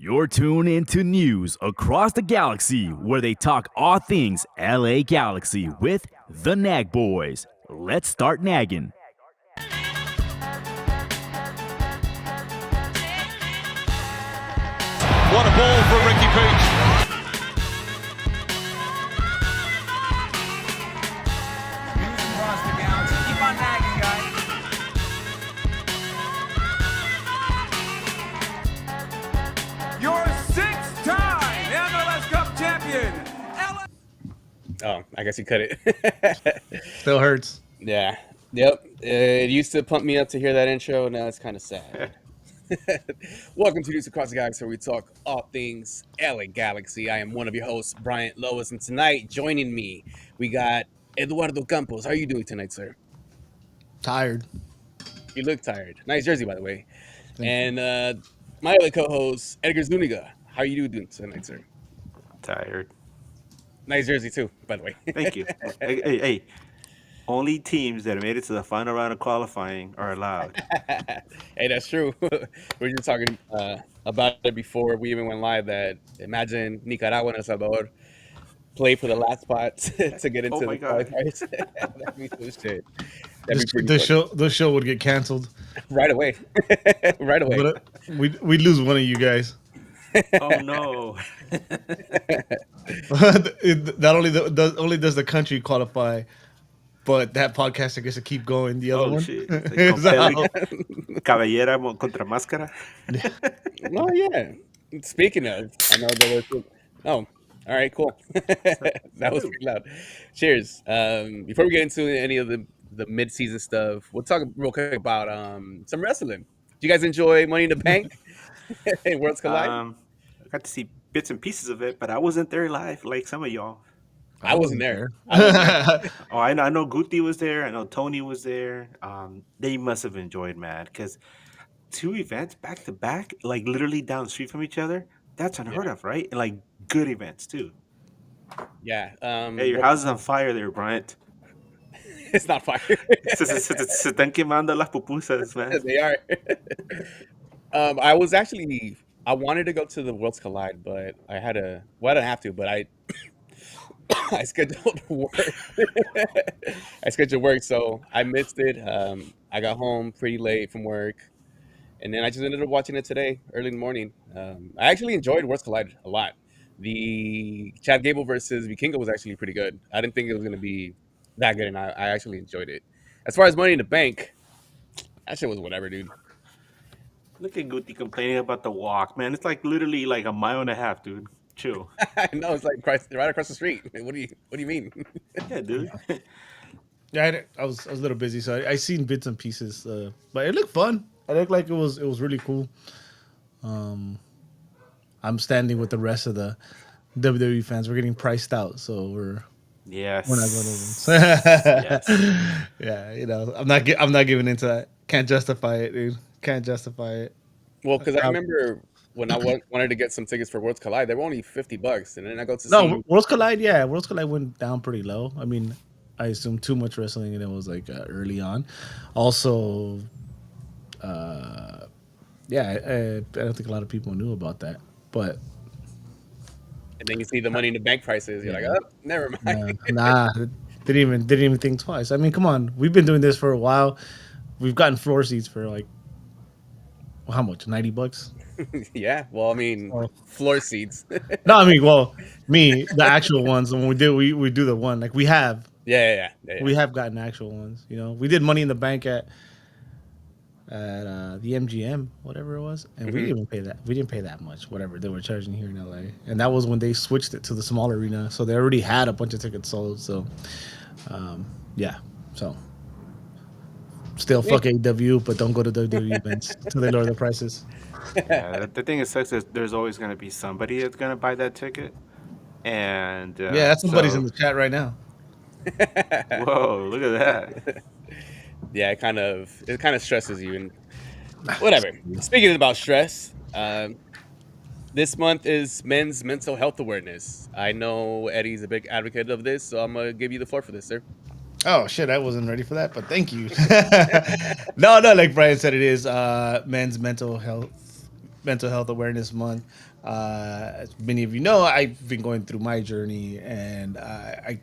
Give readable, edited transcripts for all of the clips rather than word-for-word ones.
You're tuned into News Across the Galaxy, where they talk all things LA Galaxy with the Nag Boys. Let's start nagging. What a ball for Ricky Peach. News across the galaxy. Keep on nagging, guys. Your six-time MLS Cup champion, Oh, I guess you cut it. Still hurts. Yeah. Yep. It used to pump me up to hear that intro. Now it's kind of sad. Welcome to News Across the Galaxy, where we talk all things LA Galaxy. I am one of your hosts, Bryant Lois, and tonight joining me, we got Eduardo Campos. How are you doing tonight, sir? Tired. You look tired. Nice jersey, by the way. Thank And my other co-host, Edgar Zuniga. How are you doing tonight, sir? Tired. Nice jersey, too, by the way. Thank you. Hey. Only teams that made it to the final round of qualifying are allowed. Hey, that's true. We were just talking about it before we even went live. That imagine Nicaragua and El Salvador play for the last spot to get into my the God. qualifiers. That'd be some shit. That'd be pretty The show would get canceled. right away. Right away. But we'd lose one of you guys. Oh no. Not only does the country qualify, but that podcaster gets to keep going. The other Oh one. shit. Like Is that compelling. Cabellera contra máscara. Oh yeah. Speaking of, I know there was. Oh, all right, cool. That was pretty loud. Cheers. Before we get into any of the mid-season stuff, we'll talk real quick about some wrestling. Do you guys enjoy Money in the Bank? Worlds Collide. I got to see bits and pieces of it, but I wasn't there live like some of y'all. I wasn't there. Oh, I know Guti was there. I know Tony was there. They must have enjoyed, man, because 2 events back to back, like literally down the street from each other. That's unheard of, right? And like good events too. Yeah. Hey, your house is on fire there, Bryant. It's not fire. Se están quemando las pupusas, man. They are. I wanted to go to the Worlds Collide, but I didn't have to, but I scheduled work. I scheduled work, so I missed it. I got home pretty late from work, and then I just ended up watching it today, early in the morning. I actually enjoyed Worlds Collide a lot. The Chad Gable versus Vikingo was actually pretty good. I didn't think it was going to be that good, and I actually enjoyed it. As far as Money in the Bank, that shit was whatever, dude. Look at Guti complaining about the walk, man. It's like literally like a mile and a half, dude. Chill. I know, it's like right across the street. What do you mean? Yeah, dude. Yeah, I was a little busy, so I seen bits and pieces. But it looked fun. It looked like it was really cool. I'm standing with the rest of the WWE fans. We're getting priced out, so we're Yes. not going to win. Yes. Yeah, I'm not giving into that. Can't justify it, dude. Can't justify it. Well, because I remember when I wanted to get some tickets for Worlds Collide, they were only $50, and then I go to see. Worlds Collide, yeah. Worlds Collide went down pretty low. I mean, I assumed too much wrestling, and it was like early on. Also, I don't think a lot of people knew about that. But And then you see the Money in the Bank prices, you're like, oh, never mind. didn't even think twice. I mean, come on, we've been doing this for a while. We've gotten floor seats for like how much? $90? Yeah, well, I mean, floor seats. No, I mean, the actual ones. When we do the one like we have. Yeah. We have gotten actual ones. You know, we did Money in the Bank at the MGM, whatever it was, and we didn't even pay that. We didn't pay that much, whatever they were charging here in LA. And that was when they switched it to the smaller arena, so they already had a bunch of tickets sold. So, so still fuck AW, but don't go to WWE events until they lower the prices. Yeah, the thing that sucks is there's always going to be somebody that's going to buy that ticket. And That's somebody's in the chat right now. Whoa, look at that. Yeah, it kind of stresses you, and whatever. Speaking about stress, this month is Men's Mental Health Awareness. I know Eddie's a big advocate of this, so I'm gonna give you the floor for this, sir. Oh shit, I wasn't ready for that, but thank you. No, like Brian said, it is Men's Mental Health Mental Health Awareness Month. As many of you know, I've been going through my journey, and I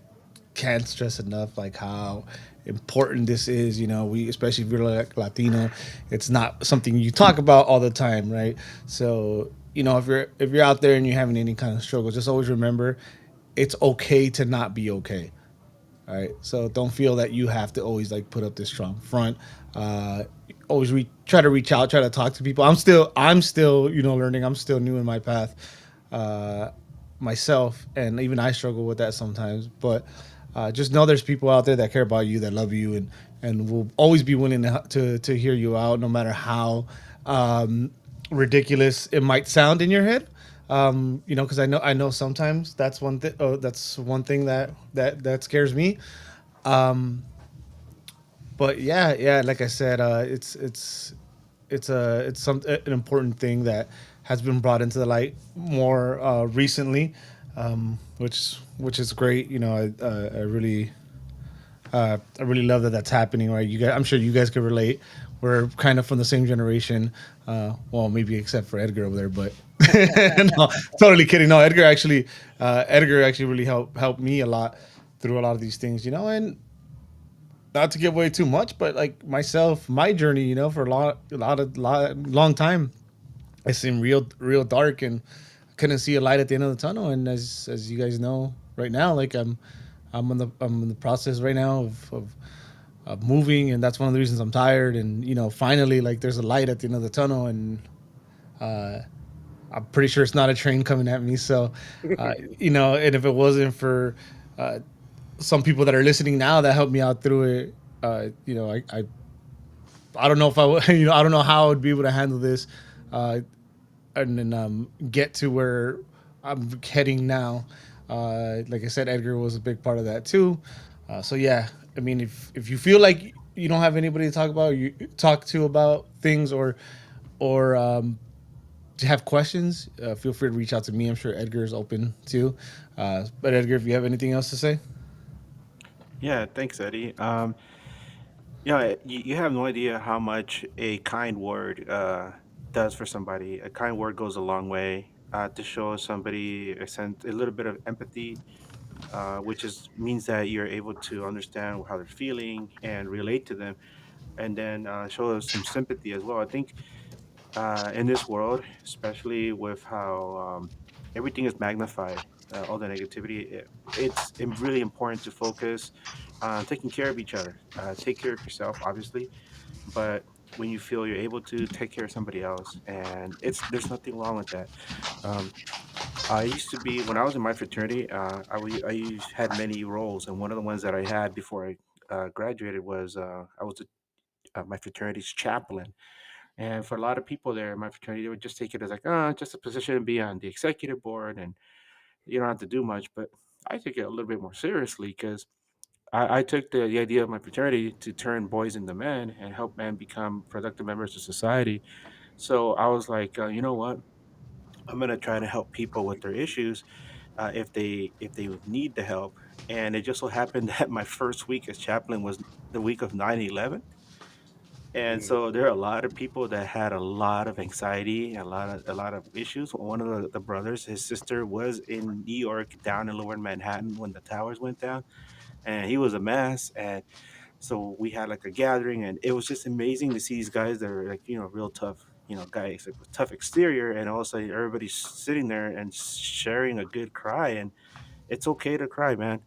can't stress enough like how important this is. You know, we, especially if you're like Latino, it's not something you talk about all the time, right? So you know, if you're out there and you're having any kind of struggle, just always remember it's okay to not be okay. All right. So don't feel that you have to always like put up this strong front. Uh, always try to reach out, try to talk to people. I'm still, you know, learning. I'm still new in my path, uh, myself, and even I struggle with that sometimes. But just know there's people out there that care about you, that love you, and will always be willing to hear you out, no matter how ridiculous it might sound in your head. You know, because I know sometimes that's one thing. Oh, that's one thing that scares me. But yeah, yeah, like I said, it's an important thing that has been brought into the light more recently, which is great. You know, I really love that that's happening. Right, you guys, I'm sure you guys can relate. We're kind of from the same generation. Well, maybe except for Edgar over there, but no, totally kidding. No, Edgar actually really helped me a lot through a lot of these things. You know, and not to give away too much, but like myself, my journey, you know, for long time, it seemed real dark, and couldn't see a light at the end of the tunnel. And as you guys know, right now, like I'm in the process right now of moving, and that's one of the reasons I'm tired. And you know, finally, like there's a light at the end of the tunnel, and I'm pretty sure it's not a train coming at me. So, you know, and if it wasn't for uh, some people that are listening now that helped me out through it, you know, I don't know if I would, you know, I don't know how I would be able to handle this, uh, and then get to where I'm heading now. Like I said, Edgar was a big part of that too. So yeah, I mean, if you feel like you don't have anybody to talk about, you talk to about things, or to have questions, feel free to reach out to me. I'm sure Edgar is open too. But Edgar, if you have anything else to say, Yeah, thanks, Eddie. You have no idea how much a kind word does for somebody. A kind word goes a long way to show somebody a little bit of empathy, which is means that you're able to understand how they're feeling and relate to them, and then show some sympathy as well. I think in this world, especially with how everything is magnified, all the negativity, it's really important to focus on taking care of each other. Take care of yourself, obviously, but when you feel you're able to take care of somebody else, and there's nothing wrong with that. Um, I used to be when I was in my fraternity. Had many roles, and one of the ones that I had before I graduated was I was my fraternity's chaplain. And for a lot of people there in my fraternity, they would just take it as like, oh, just a position to be on the executive board, and you don't have to do much. But I take it a little bit more seriously because I took the idea of my fraternity to turn boys into men and help men become productive members of society. So I was like, you know what? I'm gonna try to help people with their issues if they need the help. And it just so happened that my first week as chaplain was the week of 9/11. And so there are a lot of people that had a lot of anxiety, a lot of issues. One of the brothers, his sister was in New York, down in Lower Manhattan when the towers went down, and he was a mess. And so we had like a gathering, and it was just amazing to see these guys that are like, you know, real tough, you know, guys like with tough exterior, and also everybody's sitting there and sharing a good cry. And it's okay to cry, man.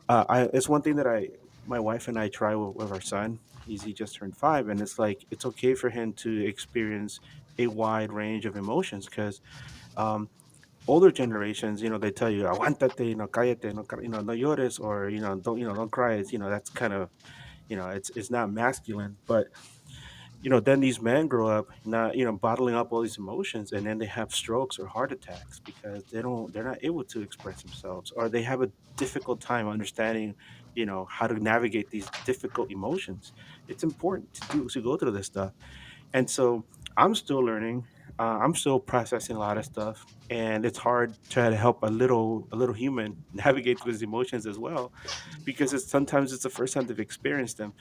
It's one thing that my wife and I try with our son. He just turned 5, and it's like it's okay for him to experience a wide range of emotions because um, older generations, you know, they tell you aguántate, you know, cállate, no, you know, no llores, or you know, don't cry. It's, you know, that's kind of, you know, it's not masculine. But you know, then these men grow up not, you know, bottling up all these emotions, and then they have strokes or heart attacks because they're not able to express themselves, or they have a difficult time understanding, you know, how to navigate these difficult emotions. It's important to go through this stuff. And so I'm still learning. I'm still processing a lot of stuff, and it's hard to try to help a little human navigate through his emotions as well, because sometimes it's the first time they've experienced them.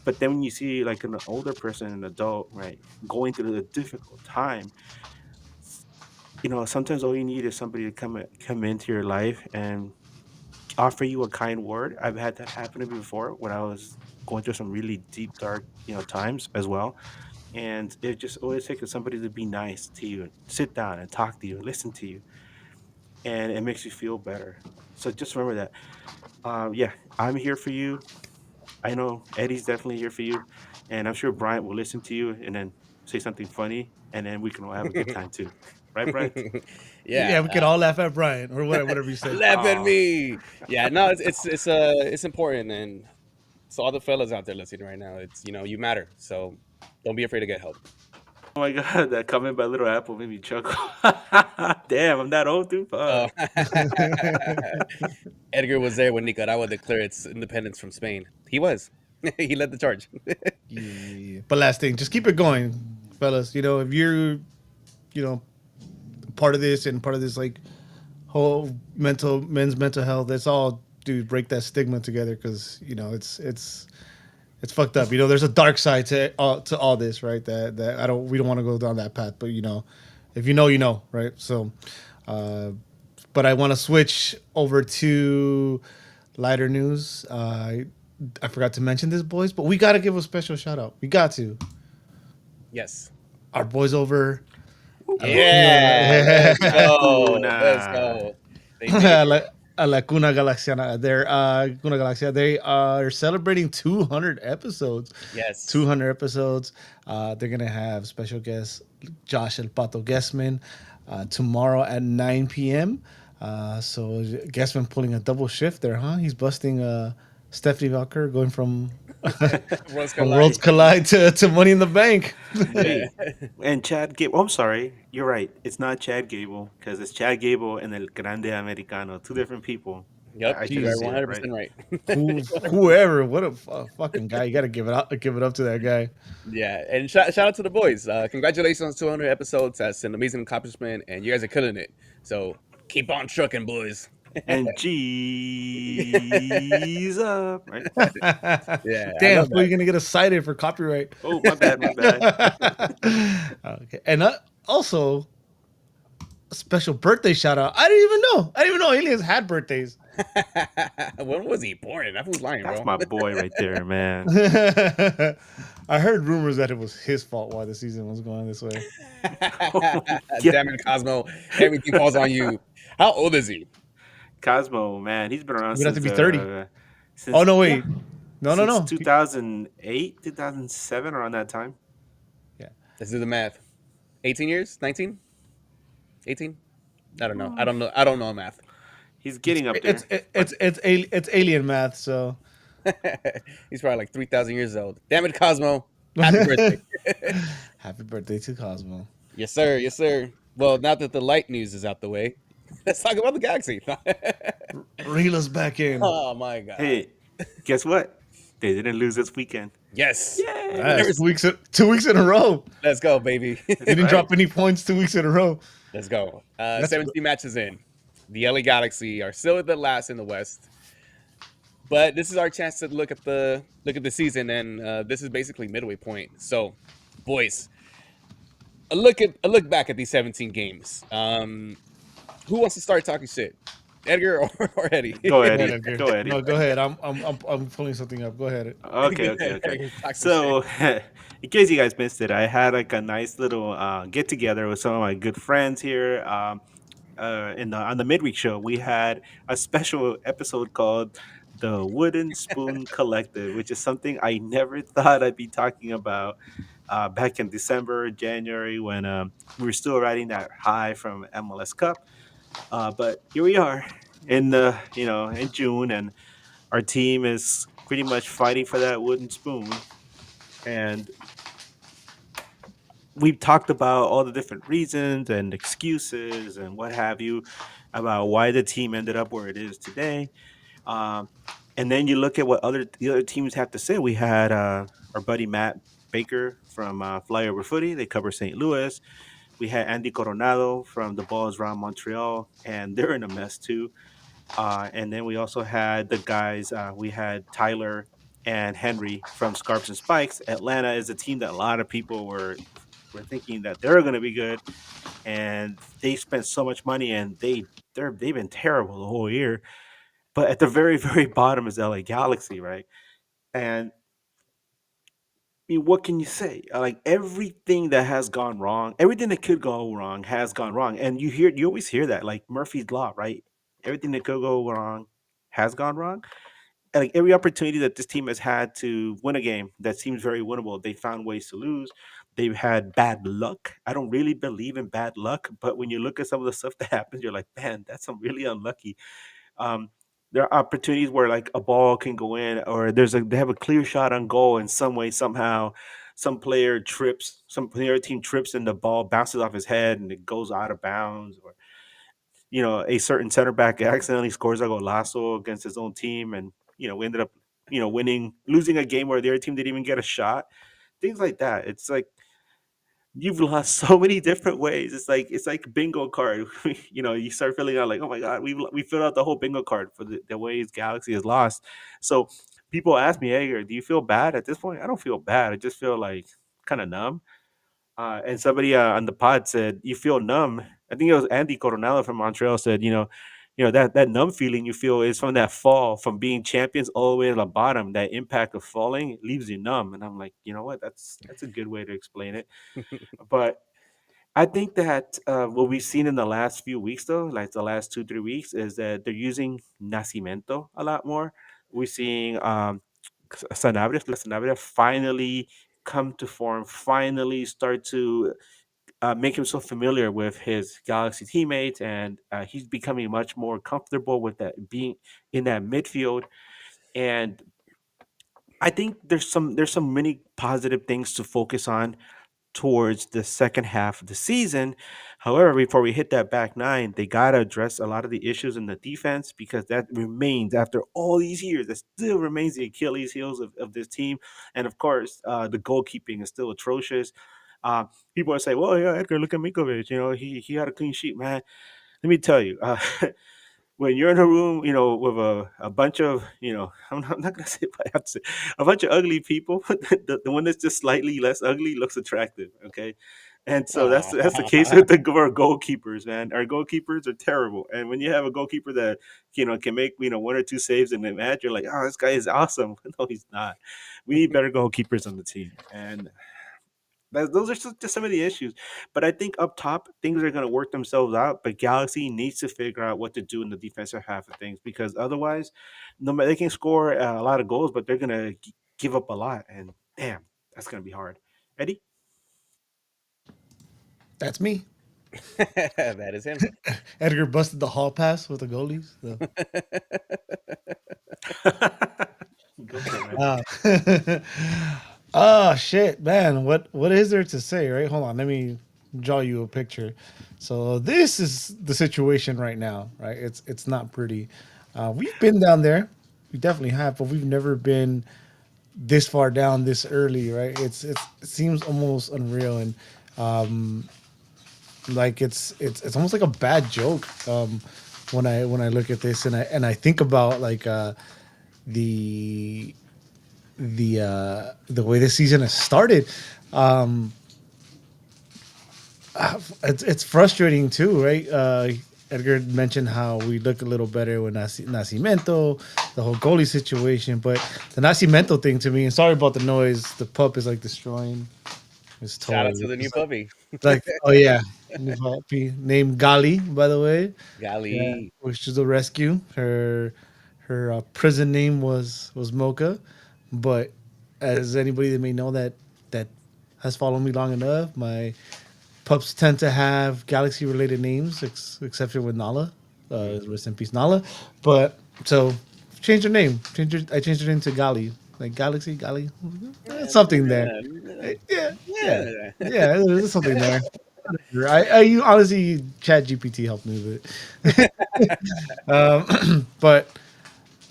But then when you see like an older person, an adult, right, going through a difficult time, sometimes all you need is somebody to come into your life and offer you a kind word. I've had that happen to me before when I was going through some really deep, dark, times as well. And it just always takes somebody to be nice to you, sit down and talk to you, listen to you, and it makes you feel better. So just remember that. Yeah, I'm here for you. I know Eddie's definitely here for you, and I'm sure Bryant will listen to you and then say something funny, and then we can all have a good time too. Right, Bryant? Yeah, Yeah, we could all laugh at Brian or whatever you said. laugh at Oh, me. Yeah, no, it's important, and so all the fellas out there listening right now, it's you matter. So don't be afraid to get help. oh my God, that comment by Little Apple made me chuckle. Damn, I'm that old, dude. Oh. Fuck. Edgar was there when Nicaragua declared its independence from Spain. He was. He led the charge. Yeah. But last thing, just keep it going, fellas. If you're, part of this and part of this like whole men's mental health, it's all, dude, break that stigma together because it's fucked up. There's a dark side to all this, right? That we don't want to go down that path, but if you know, right? So, uh, but I want to switch over to lighter news. I forgot to mention this, boys, but we got to give a special shout out. We got to Yes. our boys over Yeah. Let's go. Let's Lacuna. go. They made it. a La Cuna Galaxiana. They're Cuna Galaxia. They are celebrating 200 episodes. Yes. 200 episodes. They're gonna have special guest Josh El Pato Guestman tomorrow at 9 p.m. So Guestman pulling a double shift there, huh? He's busting Stephanie Valker going from Worlds from Worlds collide. Collide to Money in the Bank. Yeah. Hey, and Chad Gable. Oh, I'm sorry. You're right. It's not Chad Gable because it's Chad Gable and El Grande Americano. Two different people. Yep. I should You have are said it right. 100% right. Whoever, what a fucking guy! You got to give it up to that guy. Yeah. And shout out to the boys. Congratulations on 200 episodes. That's an amazing accomplishment, and you guys are killing it. So keep on trucking, boys. And G's up. Right? Yeah. I Damn, love so you're that. gonna get us cited for copyright. Oh, my bad. My bad. Okay, and also a special birthday shout out. I didn't even know. I didn't even know aliens had birthdays. When was he born? That was lying, That's bro. my boy right there, man. I heard rumors that it was his fault why the season was going this way. Yeah, Damn it, Cosmo. Everything falls on you. How old is he? Cosmo, man. He's been around He'd have to since be 30. Oh since no, yeah, wait, no, no, since no. 2008, 2007, around that time. Yeah, Let's do the math. 18 years? 19? 18? I don't know. I don't know math. He's getting up it's there. it's alien math. So He's probably like 3,000 years old. Damn it, Cosmo. Happy birthday. happy birthday to Cosmo. Yes, sir. Yes, sir. Well, now that the light news is out the way, let's talk about the galaxy. Reel us back in. Oh, my God. Hey, guess what? They didn't lose this weekend. Yes. That's 2 weeks in a row. Let's go, baby. They didn't right. drop any points 2 weeks in a row. Let's go. That's 17 matches in. The LA Galaxy are still at the last in the West. But this is our chance to look at the season, and this is basically midway point. So, boys, a look back at these 17 games. Who wants to start talking shit, Edgar or Eddie? Go, Go Eddie. ahead, Edgar. Go, Eddie. No, go ahead. I'm pulling something up. Go ahead. Okay, Go okay, ahead, okay. Edgar, talk some So, shit. in case you guys missed it, I had like a nice little get together with some of my good friends here. On the midweek show, we had a special episode called the Wooden Spoon Collective, which is something I never thought I'd be talking about back in December, January, when we were still riding that high from MLS Cup. But here we are in in June, and our team is pretty much fighting for that wooden spoon. And we've talked about all the different reasons and excuses and what have you about why the team ended up where it is today. Um, and then you look at what the other teams have to say. We had our buddy Matt Baker from Flyover Footy. They cover St. Louis. We had Andy Coronado from the Balls Round Montreal, and they're in a mess too. And then we also had the guys. We had Tyler and Henry from Scarps and Spikes. Atlanta is a team that a lot of people were were thinking that they're going to be good, and they spent so much money, and they've been terrible the whole year. But at the very very bottom is LA Galaxy, right? And I mean, what can you say? Like everything that has gone wrong, everything that could go wrong has gone wrong, and you always hear that, like Murphy's law, right? Everything that could go wrong has gone wrong. And like every opportunity that this team has had to win a game that seems very winnable, they found ways to lose. They've had bad luck. I don't really believe in bad luck, but when you look at some of the stuff that happens, you're like, man, that's some really unlucky. Um, there are opportunities where like a ball can go in, or they have a clear shot on goal, and some way somehow some player team trips, and the ball bounces off his head and it goes out of bounds, or a certain center back accidentally scores a golazo against his own team, and we ended up losing a game where the other team didn't even get a shot. Things like that. It's like you've lost so many different ways. It's like bingo card. You start filling out like, oh my god, we filled out the whole bingo card for the ways Galaxy has lost. So people ask me, hey, do you feel bad at this point? I don't feel bad. I just feel like kind of numb. And somebody on the pod said, "You feel numb." I think it was Andy Coronado from Montreal said, that numb feeling you feel is from that fall, from being champions all the way to the bottom. That impact of falling leaves you numb." And I'm like, you know what? That's a good way to explain it. But I think that what we've seen in the last few weeks, though, like the last 2 3 weeks, is that they're using Nacimiento a lot more. We're seeing Sanabria finally come to form, finally start to make himself familiar with his Galaxy teammates, and he's becoming much more comfortable with that being in that midfield. And I think there's some many positive things to focus on towards the second half of the season. However, before we hit that back nine, they got to address a lot of the issues in the defense, because that remains, after all these years, that still remains the Achilles heels of this team. And of course, the goalkeeping is still atrocious. Uh, People are saying, well, yeah, Edgar, look at Mikovic. He had a clean sheet, man. Let me tell you, when you're in a room, with a bunch of, I'm not gonna say what I have to say, a bunch of ugly people, the one that's just slightly less ugly looks attractive. Okay. And so that's the case with our goalkeepers, man. Our goalkeepers are terrible. And when you have a goalkeeper that, can make, one or two saves in the match, you're like, oh, this guy is awesome. No, he's not. We need better goalkeepers on the team. And those are just some of the issues. But I think up top, things are going to work themselves out. But Galaxy needs to figure out what to do in the defensive half of things, because otherwise, no matter, they can score a lot of goals, but they're going to give up a lot. And damn, that's going to be hard. Eddie? That's me. That is him. Edgar busted the hall pass with the goalies. So. Go for it, man. Oh shit, man! What is there to say? Right? Hold on, let me draw you a picture. So this is the situation right now. Right? It's not pretty. We've been down there. We definitely have, but we've never been this far down this early. Right? It seems almost unreal, and like it's almost like a bad joke. When I look at this, and I think about like the the way the season has started. Um, it's frustrating too, right? Edgar mentioned how we look a little better with Nacimiento, the whole goalie situation, but the Nacimiento thing to me, and sorry about the noise, the pup is like destroying his toy. Shout out to the new puppy, Like, oh yeah, new puppy named Gali, by the way. Yeah, Gali. which is a rescue. Her prison name was Mocha, but as anybody that may know that has followed me long enough, my pups tend to have galaxy related names, except for with Nala. Rest in peace, Nala. But so change her name. I changed her name to Gali, like Galaxy Gali. Something there. Yeah, yeah, Yeah. yeah. There's something there. I you honestly, Chat GPT helped me with it. But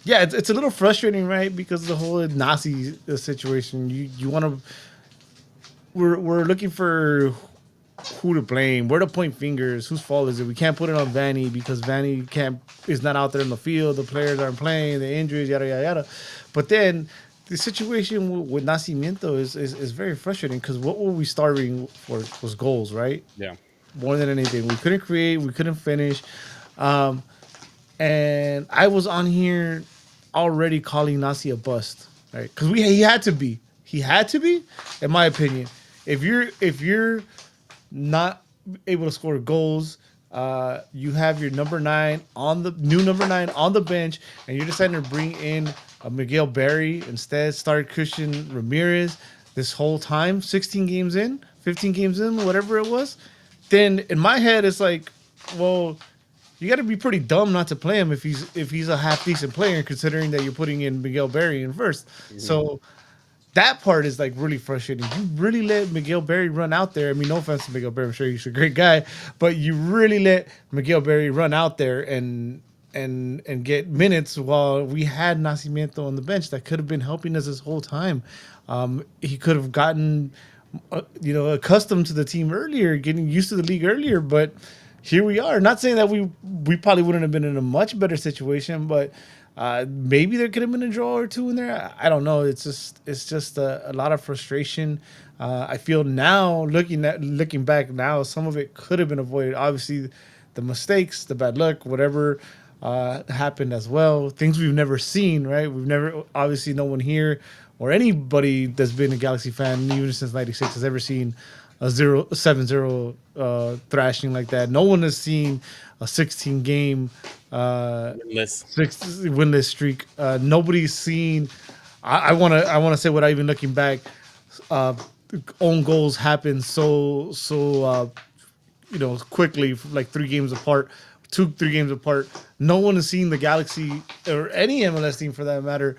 yeah, it's a little frustrating, right? Because of the whole Nazi situation. You want to. We're looking for who to blame, where to point fingers, whose fault is it? We can't put it on Vanny because Vanny can't is not out there in the field. The players aren't playing, the injuries, yada yada yada. But then the situation with Nacimiento is very frustrating because what were we starving for was goals, right? Yeah. More than anything, we couldn't create, we couldn't finish, and I was on here already calling Nasi a bust, right? Because he had to be, in my opinion. If you're not able to score goals. You have your number nine on the new number nine on the bench, and you're deciding to bring in Miguel Berry instead. Start Christian Ramirez this whole time, 16 games in, 15 games in, whatever it was. Then in my head, it's like, well, you got to be pretty dumb not to play him if he's a half decent player, considering that you're putting in Miguel Berry in first. Hmm. So that part is like really frustrating. You really let Miguel Berry run out there. I mean, no offense to Miguel Berry, I'm sure he's a great guy, but you really let Miguel Berry run out there and get minutes while we had Nacimiento on the bench that could have been helping us this whole time. He could have gotten accustomed to the team earlier, getting used to the league earlier, but here we are. Not saying that we probably wouldn't have been in a much better situation, but maybe there could have been a draw or two in there. I don't know. It's just a lot of frustration. I feel now looking back now, some of it could have been avoided. Obviously, the mistakes, the bad luck, whatever happened as well. Things we've never seen, right? We've never, obviously, no one here or anybody that's been a Galaxy fan, even since '96, has ever seen a 7-0 thrashing like that. No one has seen a 16 game Winless. winless streak. Nobody's seen. I want to say without even looking back, uh, own goals happen so quickly, like 3 games apart, 2 3 games apart. No one has seen the Galaxy or any MLS team for that matter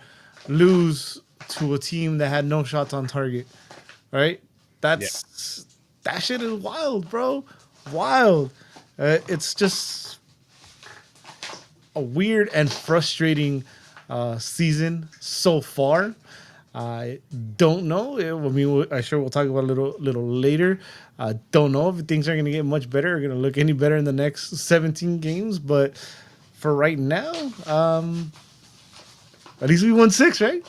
lose to a team that had no shots on target. Right? Yeah. That shit is wild, bro. Wild. It's just a weird and frustrating season so far. I don't know. I mean, I'm sure we'll talk about it a little later. I don't know if things are going to get much better or going to look any better in the next 17 games. But for right now, at least we won 6, right?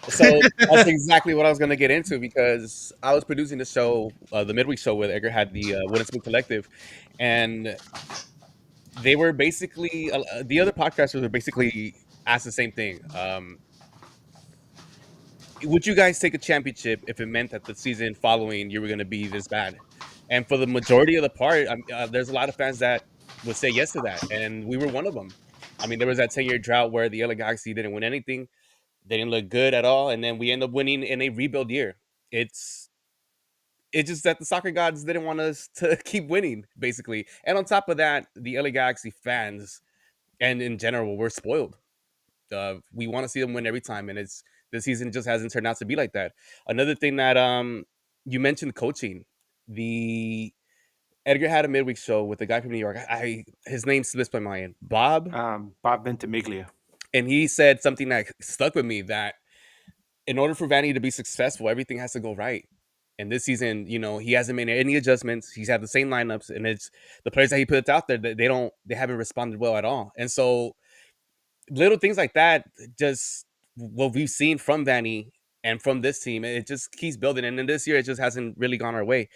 So that's exactly what I was going to get into because I was producing the show, the midweek show with Edgar had the Wooden Spoon Collective, and they were basically the other podcasters were basically asked the same thing. Would you guys take a championship if it meant that the season following you were going to be this bad? And for the majority of the part, there's a lot of fans that would say yes to that, and we were one of them. I mean, there was that 10-year drought where the LA Galaxy didn't win anything. They didn't look good at all, and then we end up winning in a rebuild year. It's it's just that the soccer gods didn't want us to keep winning, basically. And on top of that, the LA Galaxy fans and in general, we're spoiled. We want to see them win every time, and it's this season just hasn't turned out to be like that. Another thing that you mentioned coaching. The Edgar had a midweek show with a guy from New York. His name slips my mind, Bob, Bob Ventimiglia. and he said something that stuck with me that in order for Vanny to be successful, everything has to go right. And this season, he hasn't made any adjustments. He's had the same lineups, and it's the players that he puts out there that they haven't responded well at all. And so little things like that, just what we've seen from Vanny and from this team, it just keeps building. And then this year, it just hasn't really gone our way.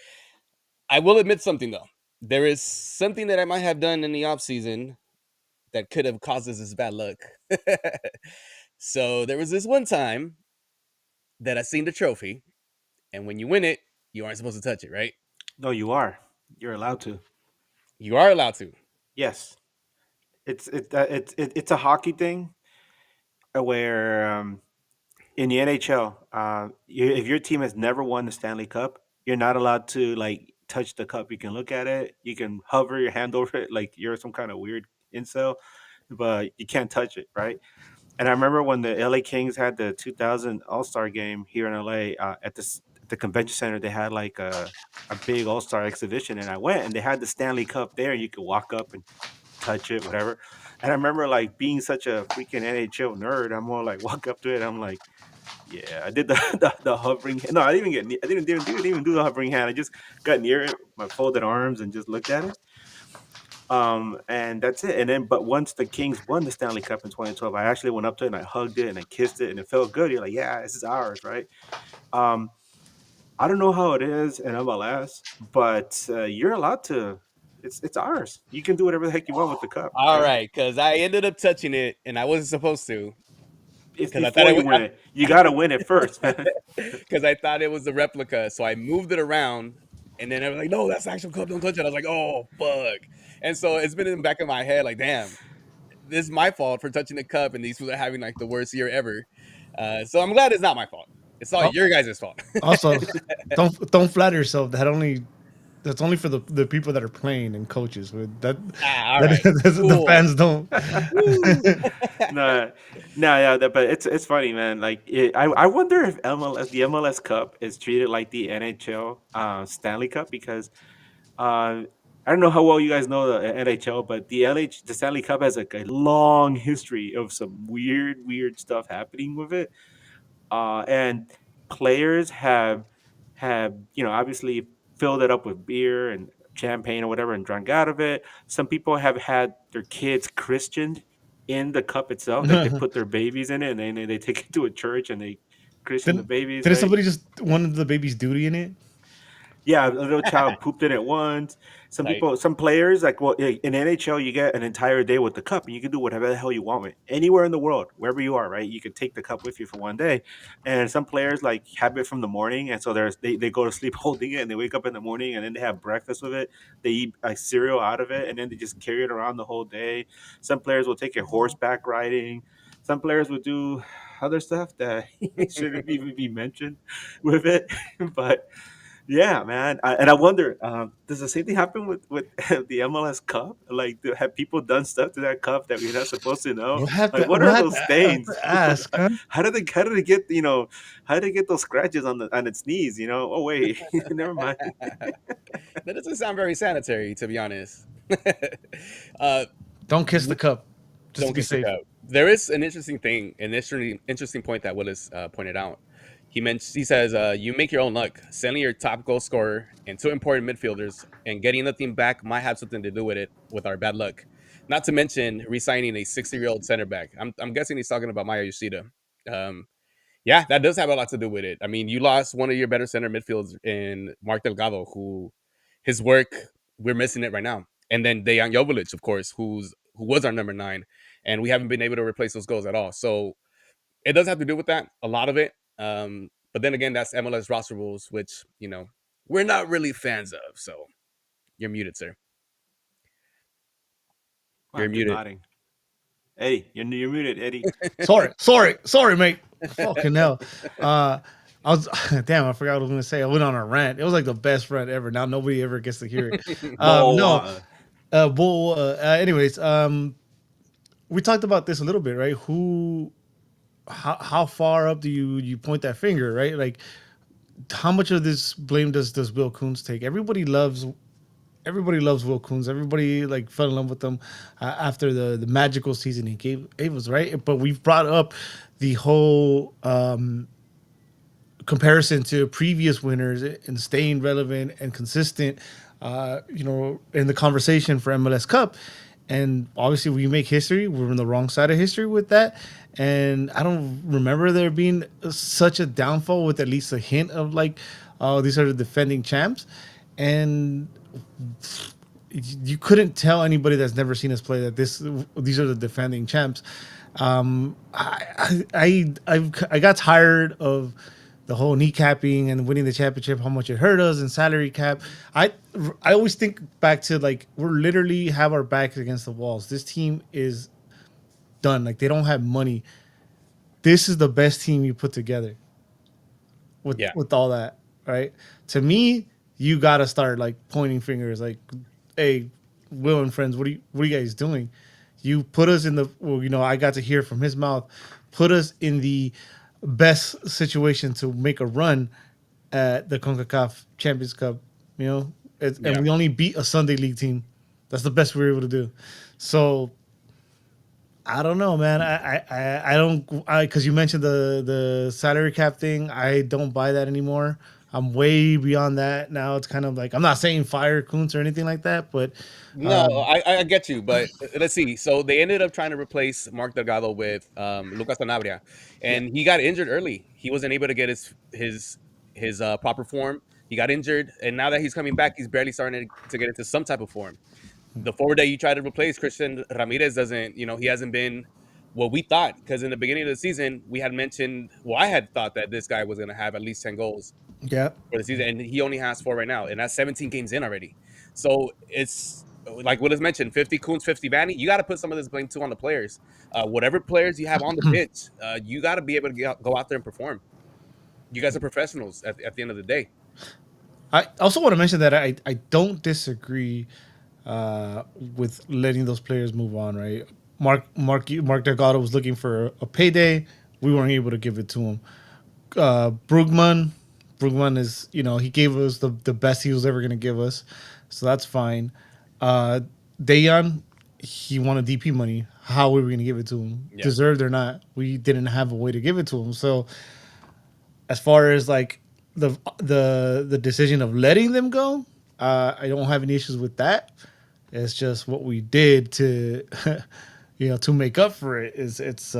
I will admit something though. There is something that I might have done in the off season that could have caused us this bad luck. So there was this one time that I seen the trophy, and when you win it, you aren't supposed to touch it, right? No, you are. You're allowed to. You are allowed to. Yes, it's a hockey thing where in the NHL, if your team has never won the Stanley Cup, you're not allowed to like touch the cup. You can look at it, you can hover your hand over it, like you're some kind of weird incel, but you can't touch it, right? And I remember when the LA Kings had the 2000 All Star game here in LA at the convention center, they had like a big All Star exhibition, and I went, and they had the Stanley Cup there, and you could walk up and touch it, whatever. And I remember like being such a freaking NHL nerd, I'm more like walk up to it, I'm like, yeah, I did the hovering. No, I didn't even get. I didn't even do the hovering hand. I just got near it, my folded arms, and just looked at it. And that's it. And then, but once the Kings won the Stanley Cup in 2012, I actually went up to it and I hugged it and I kissed it and it felt good. You're like, yeah, this is ours, right? Um, I don't know how it is in MLS, but you're allowed to. It's ours. You can do whatever the heck you want with the cup, All right? right, because I ended up touching it and I wasn't supposed to It's because I thought before you win it. You got to win it first, man. because I thought it was a replica. So I moved it around, and then I was like, "No, that's the actual cup. Don't touch it." I was like, "Oh fuck!" And so it's been in the back of my head, like, "Damn, this is my fault for touching the cup, and these people are having like the worst year ever." So I'm glad it's not my fault. It's all Oh, your guys' fault. also, don't flatter yourself. That's only for the people that are playing and coaches. All right, The cool. fans don't. Woo. No, no, yeah, but it's funny, man. Like, I wonder if the MLS Cup is treated like the NHL Stanley Cup because I don't know how well you guys know the NHL, but the Stanley Cup has like a long history of some weird stuff happening with it. And players have obviously filled it up with beer and champagne or whatever and drunk out of it. Some people have had their kids christened in the cup itself, like they put their babies in it and then they take it to a church and they christen the Didn't, babies, didn't right? somebody just wanted the baby's duty in it? Yeah, a little child pooped in it once. Like, Some players, like, well, in NHL, you get an entire day with the cup, and you can do whatever the hell you want with it. Anywhere in the world, wherever you are, right? You can take the cup with you for one day. And some players like have it from the morning, and so they go to sleep holding it, and they wake up in the morning, and then they have breakfast with it. They eat like cereal out of it, and then they just carry it around the whole day. Some players will take it horseback riding. Some players will do other stuff that shouldn't even be mentioned with it, but. Yeah, man, and I wonder, does the same thing happen with the MLS Cup? Like, have people done stuff to that cup that we're not supposed to know? Like, what We'll are have those stains? to ask, huh? How did they get how did they get those scratches on its knees? Oh wait, never mind. that doesn't sound very sanitary, to be honest. uh, Don't kiss the cup, just to don't be kiss the safe. cup. There is an interesting point that Willis pointed out. He says, you make your own luck. Sending your top goal scorer and two important midfielders and getting nothing back might have something to do with it, with our bad luck. Not to mention re-signing a 60-year-old center back. I'm guessing he's talking about Maya Yoshida. Um, yeah, that does have a lot to do with it. I mean, you lost one of your better center midfielders in Mark Delgado, who his work, we're missing it right now. And then Dejan Joveljic, of course, who was our number 9, and we haven't been able to replace those goals at all. So it does have to do with that, a lot of it. But then again, that's MLS roster rules, which we're not really fans of. So you're muted, sir. Well, You're I'm just muted. nodding. Eddie, you're muted, Eddie. Sorry, mate. Fucking hell. I was damn. I forgot what I was gonna say. I went on a rant. It was like the best rant ever. Now nobody ever gets to hear it. No, No. Anyways, we talked about this a little bit, right? How far up do you point that finger, right? Like, how much of this blame does Will Coons take? Everybody loves Will Coons. Everybody like fell in love with him after the magical season he gave us, right? But we've brought up the whole comparison to previous winners and staying relevant and consistent, in the conversation for MLS Cup. And obviously, we make history. We're on the wrong side of history with that. And I don't remember there being such a downfall with at least a hint of like, oh, these are the defending champs. And you couldn't tell anybody that's never seen us play that these are the defending champs. I got tired of the whole kneecapping and winning the championship, how much it hurt us, and salary cap. I always think back to like we're literally have our backs against the walls. This team is done. Like they don't have money. This is the best team you put together. Yeah. With all that, right? To me, you gotta start like pointing fingers, like, "Hey, Will and friends, what are you guys doing? You put us in the I got to hear from his mouth, put us in the best situation to make a run at the CONCACAF Champions Cup. And we only beat a Sunday League team. That's the best we were able to do. So I don't know, man. I don't because you mentioned the salary cap thing. I don't buy that anymore. I'm way beyond that now. It's kind of like I'm not saying fire Kuntz or anything like that, but No, I get you, but let's see. So they ended up trying to replace Mark Delgado with Lucas Sanabria, yeah, and he got injured early. He wasn't able to get his proper form. He got injured, and now that he's coming back, he's barely starting to get into some type of form. The forward that you try to replace, Christian Ramirez, doesn't, he hasn't been what we thought. Because in the beginning of the season, we had mentioned, well, I had thought that this guy was going to have at least 10 goals yeah. for the season, and he only has 4 right now, and that's 17 games in already. So it's like what is mentioned: 50 Coons, 50 Vanny. You got to put some of this blame too on the players. Whatever players you have on the pitch, you got to be able to go out there and perform. You guys are professionals at the end of the day. I also want to mention that I don't disagree uh, with letting those players move on. Right, Mark Delgado was looking for a payday. We weren't able to give it to him. Brugman, Brugman is he gave us the best he was ever going to give us, so that's fine. Dayan, he wanted DP money. How were we going to give it to him? Yeah. Deserved or not, we didn't have a way to give it to him. So as far as like the decision of letting them go, I don't have any issues with that. It's just what we did to to make up for it is it's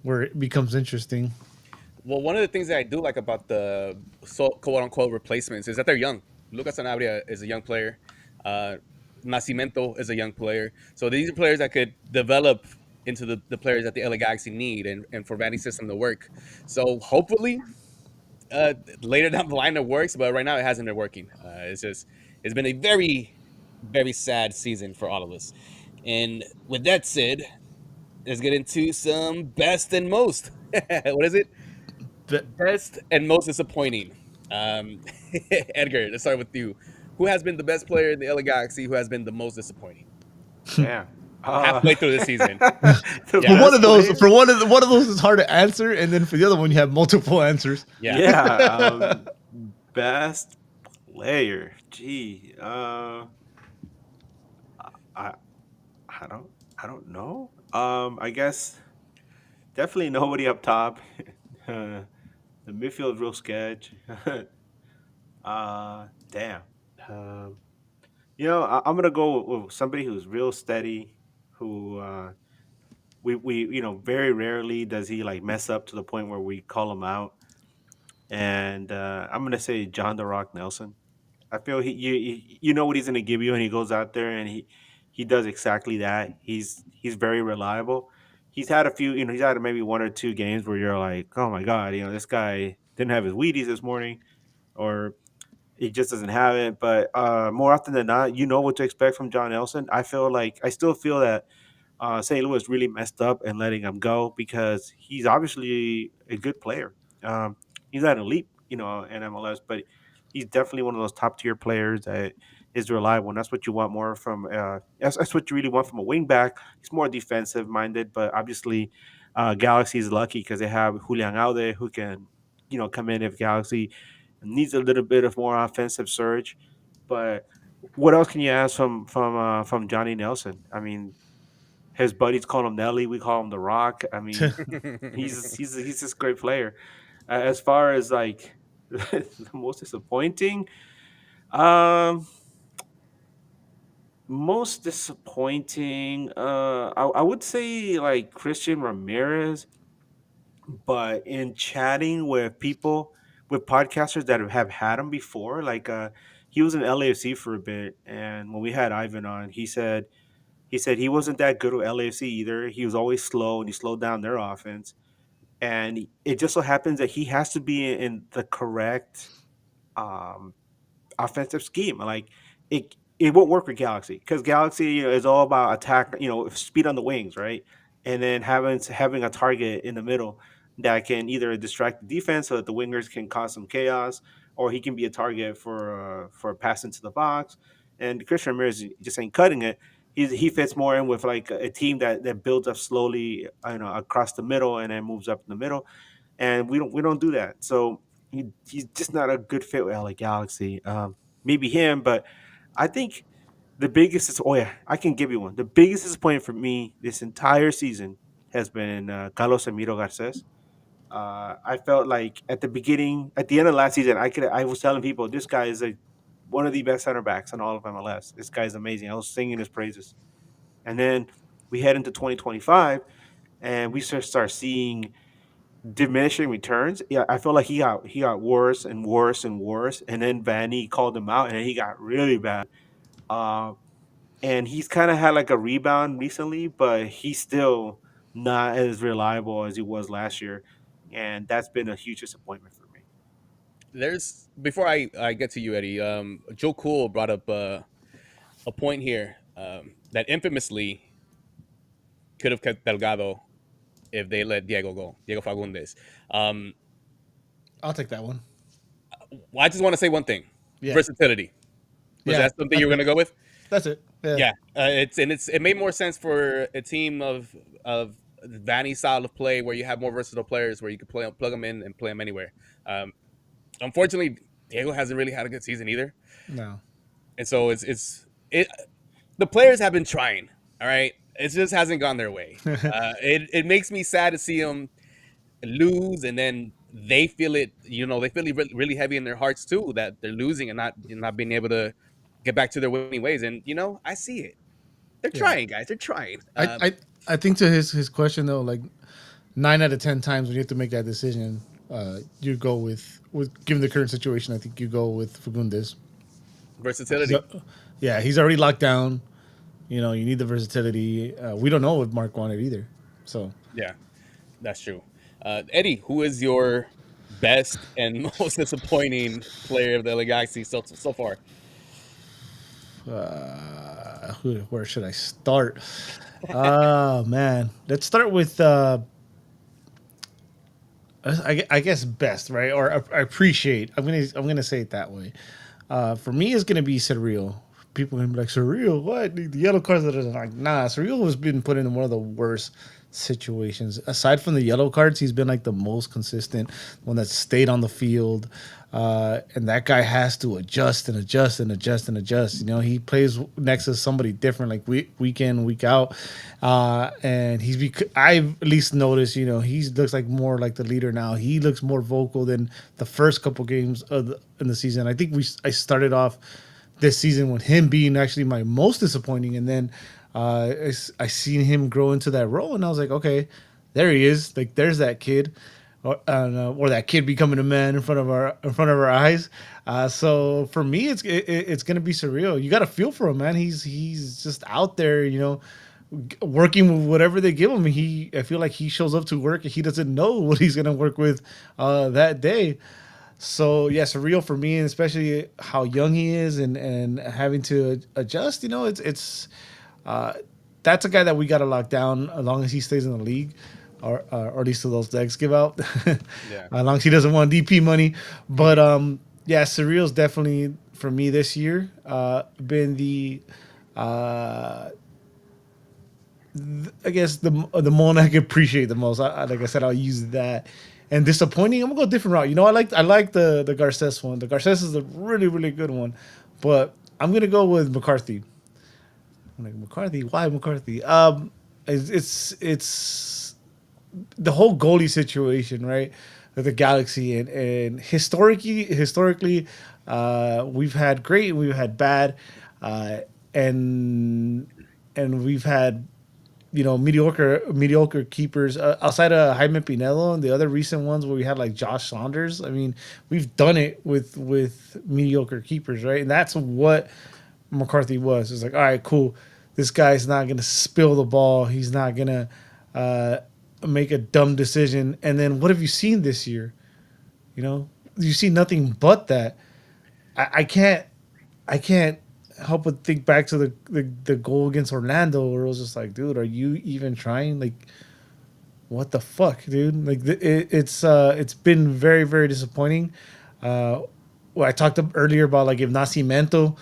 where it becomes interesting. Well, one of the things that I do like about the quote unquote replacements is that they're young. Lucas Sanabria is a young player. Uh, Nascimento is a young player. So these are players that could develop into the players that the LA Galaxy need, and for Vandy's system to work. So hopefully, later down the line it works, but right now it hasn't been working. It's been a very, very sad season for all of us. And with that said, let's get into some best and most. What is it? But Best and most disappointing. Um, Edgar, let's start with you. Who has been the best player in the LA Galaxy? Who has been the most disappointing? Damn. Halfway through the season. The for Yeah. one best of those, player? for one of those is hard to answer, and then for the other one, you have multiple answers. Yeah. Yeah. Best player. Gee. I I don't I don't know. I guess definitely nobody up top. The midfield's real sketch. Damn. Um, I'm gonna go with somebody who's real steady. Who we very rarely does he like mess up to the point where we call him out. And I'm gonna say John the Rock Nelson. I feel you know what he's gonna give you, and he goes out there and he does exactly that. He's very reliable. He's had a few, he's had maybe one or two games where you're like, oh my god, this guy didn't have his Wheaties this morning, or he just doesn't have it. But more often than not, you know what to expect from John Nelson. I still feel that St. Louis really messed up and letting him go because he's obviously a good player. He's not elite, in MLS, but he's definitely one of those top tier players that is reliable, and that's what you want more from. That's what you really want from a wing back. He's more defensive minded, but obviously, Galaxy is lucky because they have Julian Aude who can, come in if Galaxy needs a little bit of more offensive surge. But what else can you ask from Johnny Nelson? I mean, his buddies call him Nelly. We call him The Rock. I mean, he's just a great player. As far as like the most disappointing, um, most disappointing, I would say like Christian Ramirez. But in chatting with people, with podcasters that have had him before, like he was in LAFC for a bit, and when we had Ivan on, he said he wasn't that good with LAFC either. He was always slow, and he slowed down their offense. And it just so happens that he has to be in the correct um, offensive scheme. Like it won't work with Galaxy because Galaxy is all about attack, speed on the wings, right? And then having a target in the middle that can either distract the defense so that the wingers can cause some chaos, or he can be a target for a pass into the box. And Christian Ramirez just ain't cutting it. He fits more in with like a team that builds up slowly, across the middle and then moves up in the middle, and we don't do that. So he's just not a good fit with LA Galaxy. Maybe him, but I think the biggest is, oh yeah, I can give you one. The biggest disappointment for me this entire season has been Carlos Emiro Garces. I felt like at the beginning, at the end of last season, I was telling people this guy is one of the best center backs in all of MLS. This guy's amazing. I was singing his praises, and then we head into 2025, and we start seeing diminishing returns. Yeah, I felt like he got worse and worse and worse, and then Vanny called him out, and then he got really bad. Uh, and he's kind of had like a rebound recently, but he's still not as reliable as he was last year, and that's been a huge disappointment for me. There's before I get to you, Eddie. Joe Cool brought up a point here that infamously could have kept Delgado if they let Diego go, Diego Fagundes. Um, I'll take that one. well, I just want to say one thing: Yeah. versatility. Was Yeah. that something you were going to go with? That's it. Yeah. Yeah, it made more sense for a team of Vanny style of play where you have more versatile players where you could plug them in and play them anywhere. Um, Unfortunately, Diego hasn't really had a good season either, No. and so it. The players have been trying. All right, it just hasn't gone their way. It makes me sad to see them lose, and then they feel it. They feel it really heavy in their hearts too that they're losing and not being able to get back to their winning ways. And I see it. They're Yeah. trying, guys. They're trying. I think to his question though, like 9 out of 10 times when you have to make that decision, you go with given the current situation. I think you go with Fagundes. Versatility. Yeah, he's already locked down. You know, you need the versatility. We don't know if Mark wanted either. So Yeah, that's true. Eddie, who is your best and most disappointing player of the Galaxy so far? where should I start? Man, let's start with I guess best, right? Or I appreciate. I'm gonna say it that way. For me, it's gonna be surreal. People are gonna be like, surreal. What the yellow cards that are like, nah. Surreal has been put in one of the worst situations. Aside from the yellow cards, he's been like the most consistent one that's stayed on the field. And that guy has to adjust and adjust and adjust and adjust. You know, he plays next to somebody different, like week in, week out. And I've at least noticed, you know, he looks like more like the leader now. He looks more vocal than the first couple games in the season. I think I started off this season with him being actually my most disappointing, and then I seen him grow into that role, and I was like, okay, there he is. Like, there's that kid, or that kid becoming a man in front of our eyes. So for me, it's gonna be surreal. You got to feel for him, man. He's just out there, you know, working with whatever they give him. I feel like he shows up to work and he doesn't know what he's gonna work with that day. So yeah, surreal for me, and especially how young he is, and having to adjust. You know, it's that's a guy that we got to lock down as long as he stays in the league, or at least till those legs give out. Yeah. As long as he doesn't want DP money. But yeah, surreal's definitely for me this year been I guess the one I can appreciate the most. Like I said, I'll use that. And disappointing, I'm gonna go a different route. You know, I like the Garces one. The Garces is a really really good one, but I'm gonna go with McCarthy. I'm like, McCarthy. Why McCarthy? It's the whole goalie situation, right? The Galaxy, and historically, we've had great, we've had bad, and we've had, you know, mediocre keepers outside of Jaime Pinelo and the other recent ones where we had like Josh Saunders. I mean, we've done it with mediocre keepers, right? And that's what McCarthy was. It's like, all right, cool. This guy's not gonna spill the ball. He's not gonna make a dumb decision. And then what have you seen this year? You know, you see nothing but that. I can't help but think back to the goal against Orlando, where it was just like, dude, are you even trying? Like, what the fuck, dude? Like, it's been very very disappointing. Well, I talked earlier about like if Nascimento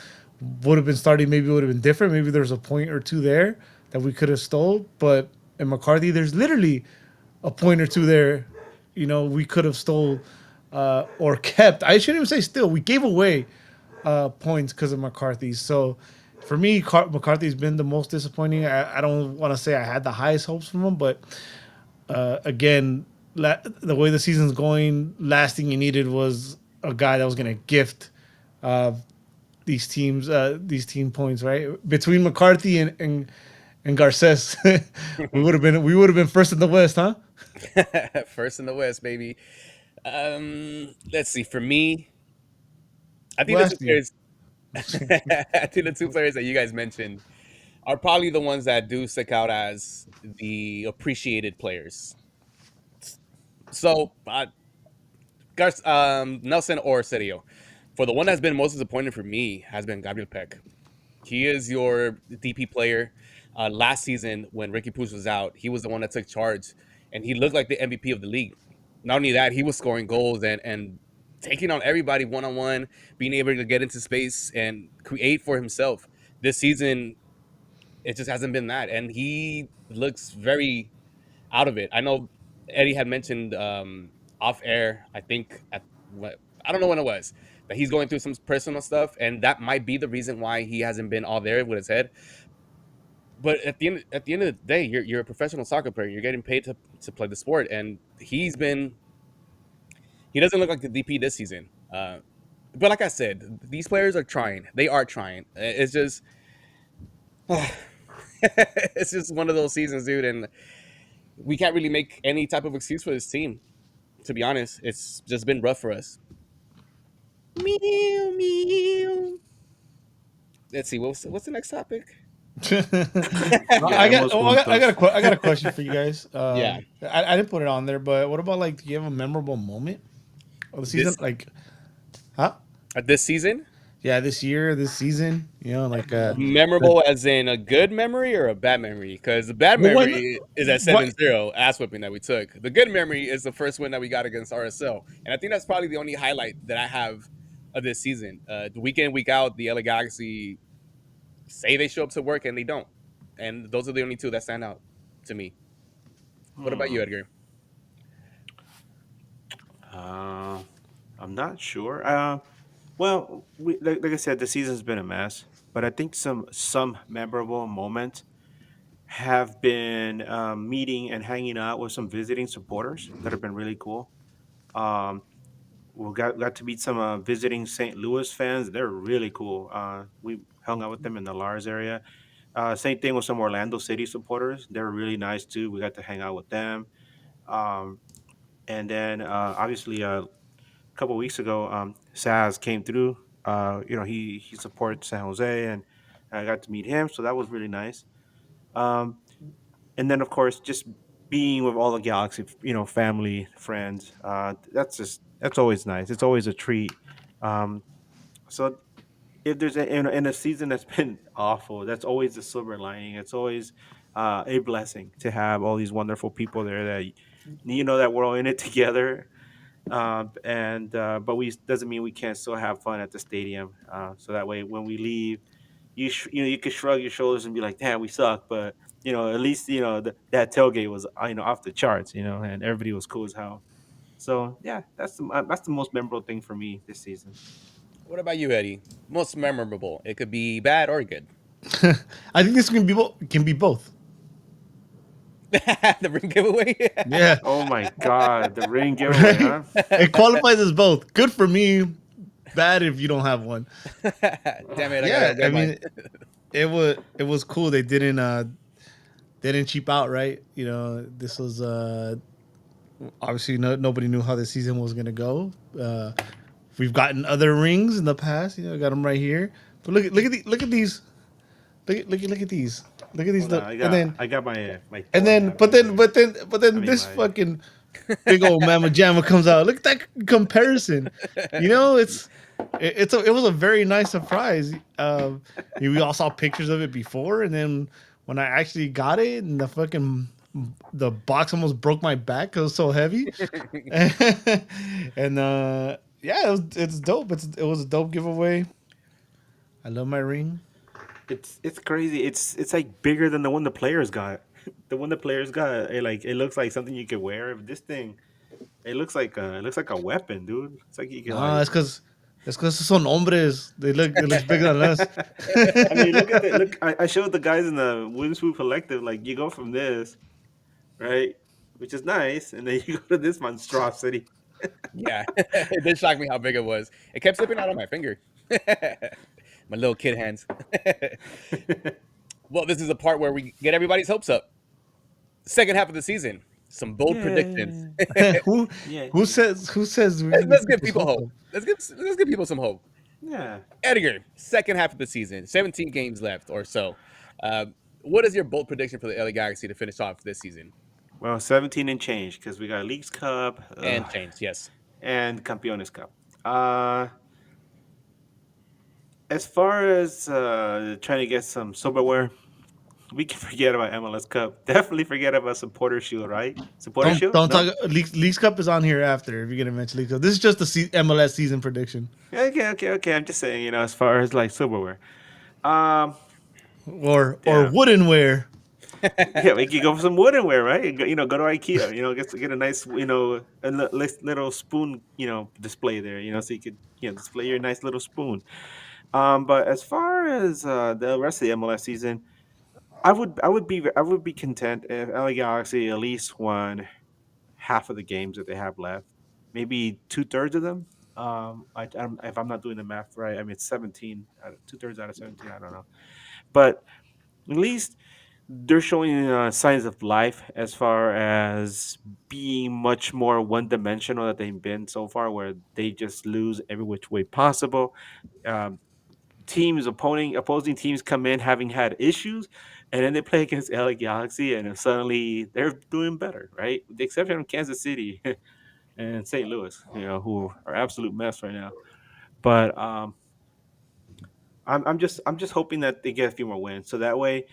would have been starting, maybe it would have been different. Maybe there's a point or two there that we could have stole. But in McCarthy, there's literally a point or two there. You know, we could have stole or kept. I shouldn't even say still. We gave away points because of McCarthy. So for me, McCarthy's been the most disappointing. I don't want to say I had the highest hopes from him, but again, the way the season's going, last thing you needed was a guy that was going to gift uh, these team points, right? Between McCarthy and Garces, we would have been first in the West, huh? First in the West, baby. Let's see. For me, I think the two Last year. players. I think the two players that you guys mentioned are probably the ones that do stick out as the appreciated players. So, Nelson or Serio. For the one that's been most disappointing for me has been Gabriel Peck. He is your DP player. Last season, when Ricky Puig was out, he was the one that took charge, and he looked like the MVP of the league. Not only that, he was scoring goals and taking on everybody one on one, being able to get into space and create for himself. This season, it just hasn't been that, and he looks very out of it. I know Eddie had mentioned off air. I think at what I don't know when it was that he's going through some personal stuff, and that might be the reason why he hasn't been all there with his head. But at the end of the day, you're a professional soccer player. You're getting paid to play the sport, and he doesn't look like the DP this season. But like I said, these players are trying. They are trying. It's just it's just one of those seasons, dude, and we can't really make any type of excuse for this team. To be honest, it's just been rough for us. Meow meow. Let's see. What's the next topic? I got, Hemos oh, juntos. I got a question for you guys. Yeah. I didn't put it on there, but what about like, do you have a memorable moment of the season? This Like, huh? this season, Yeah, this year, this season, like, memorable as in a good memory or a bad memory? Because the bad well, memory is that what, 7-0 ass whipping that we took. The good memory is the first win that we got against RSL, and I think that's probably the only highlight that I have of this season. The week in, week out, the LA Galaxy say they show up to work and they don't, and those are the only two that stand out to me. What about Hmm. you, Edgar? Uh, I'm not sure. Well, like I said, the season's been a mess, but I think some memorable moments have been meeting and hanging out with some visiting supporters that have been really cool. Um, we got to meet some visiting St. Louis fans. They're really cool. We hung out with them in the Lars area. Same thing with some Orlando City supporters. They're really nice too. We got to hang out with them. Um, and then obviously a couple weeks ago, Saz came through. He supports San Jose, and I got to meet him, so that was really nice. Um, and then of course just being with all the Galaxy, family, friends. That's always nice. It's always a treat. Um, so if there's in a season that's been awful, that's always the silver lining. It's always a blessing to have all these wonderful people there that that we're all in it together. And But we doesn't mean we can't still have fun at the stadium. So that way, when we leave, you can shrug your shoulders and be like, "Damn, we suck," but at least that tailgate was off the charts, and everybody was cool as hell. So yeah, that's the most memorable thing for me this season. What about you, Eddie? Most memorable. It could be bad or good. I think this can be both. The ring giveaway. Yeah, Oh my god, the ring giveaway, right. huh? It qualifies as both. Good for me, bad if you don't have one. Damn it! I gotta Yeah, go I get mine. mean, it was cool. They didn't cheap out, right? This was obviously nobody knew how the season was gonna go. We've gotten other rings in the past. I got them right here. But look at these. Look at these. Look at these. Hold on, I got my And Thor then hat right here. but I then mean this my fucking big old mamma jamma comes out. Look at that comparison. It was a very nice surprise. We all saw pictures of it before, and then when I actually got it, and the box almost broke my back because it was so heavy. And yeah, it's dope. It was a dope giveaway. I love my ring. it's crazy. It's like bigger than the one the players got. The one the players got, it looks like something you could wear. This thing, it looks like a weapon, dude. It's like you can Nah, like. it's because son hombres. It looks bigger than us. I mean, look at the look. I showed the guys in the Win Swoop Collective. Like you go from this, right? which is nice, and then you go to this monstrosity. Yeah, it did shock me how big it was. It kept slipping out of my finger. My little kid hands. Well, this is the part where we get everybody's hopes up. Second half of the season, some bold predictions. Yeah, who yeah, who says we need to Let's get give people's people hopes hope. up? Let's give people some hope. yeah. Edgar, second half of the season, 17 games left or so. What is your bold prediction for the LA Galaxy to finish off this season? Well, 17 and change because we got Leagues Cup And change, yes. and Campeones Cup. Uh, as far as trying to get some silverware, we can forget about MLS Cup. Definitely forget about Supporter Shield, right? Supporter Shield? Don't No. talk. Leagues Cup is on here after if you're gonna mention Leagues Cup. This is just the MLS season prediction, Okay. I'm just saying, as far as like silverware. Um, or Damn. woodenware. Yeah, we could go for some woodenware, right? Go to IKEA. Get a nice, little spoon, display there. So you could, display your nice little spoon. But as far as the rest of the MLS season, I would be content if LA Galaxy at least won half of the games that they have left, maybe 2/3 of them. If I'm not doing the math right, I mean it's 17, 2/3 out of 17. I don't know, but at least they're showing signs of life as far as being much more one dimensional that they've been so far, where they just lose every which way possible. Um, opposing teams come in having had issues, and then they play against LA Galaxy, and then suddenly they're doing better, right? With the exception of Kansas City and St. Louis, who are absolute mess right now. But I'm just hoping that they get a few more wins, so that way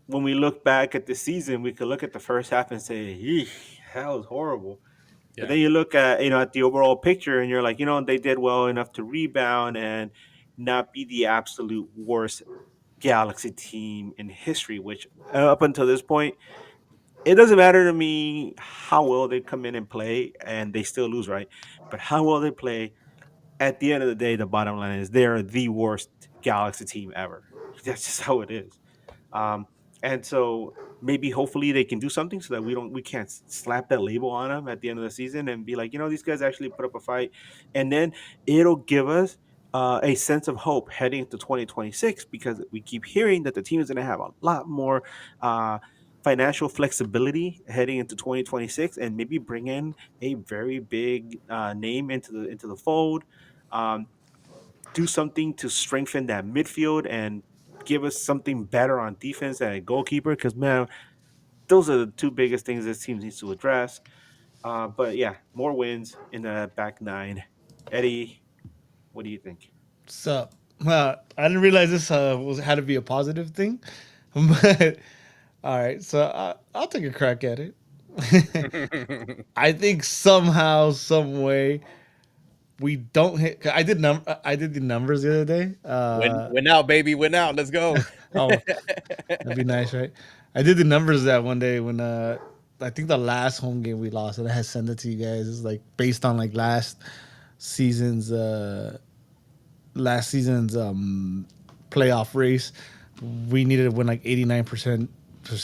when we look back at the season, we could look at the first half and say, "Eesh, that was horrible." But Yeah. then you look at the overall picture, and you're like, they did well enough to rebound and not be the absolute worst Galaxy team in history. Which up until this point, it doesn't matter to me how well they come in and play, and they still lose, right? But how well they play, at the end of the day, the bottom line is they're the worst Galaxy team ever. That's just how it is. Um, and so maybe hopefully they can do something so that we can't slap that label on them at the end of the season and be like, these guys actually put up a fight, and then it'll give us a sense of hope heading into 2026, because we keep hearing that the team is going to have a lot more uh, financial flexibility heading into 2026, and maybe bring in a very big name into the fold. Um, do something to strengthen that midfield and give us something better on defense and a goalkeeper. Because man, those are the two biggest things this team needs to address. But yeah, more wins in the back nine. Eddie, what do you think? So I didn't realize this had to be a positive thing, but all right. So I'll take a crack at it. I think somehow, some way, we don't hit. 'Cause I did the numbers the other day. Win out, baby. Win out. Let's go. Oh, that'd be nice, right? I did the numbers that one day when I think the last home game we lost, and I had sent it to you guys. It's like based on like season's uh last season's playoff race. We needed to win like 89%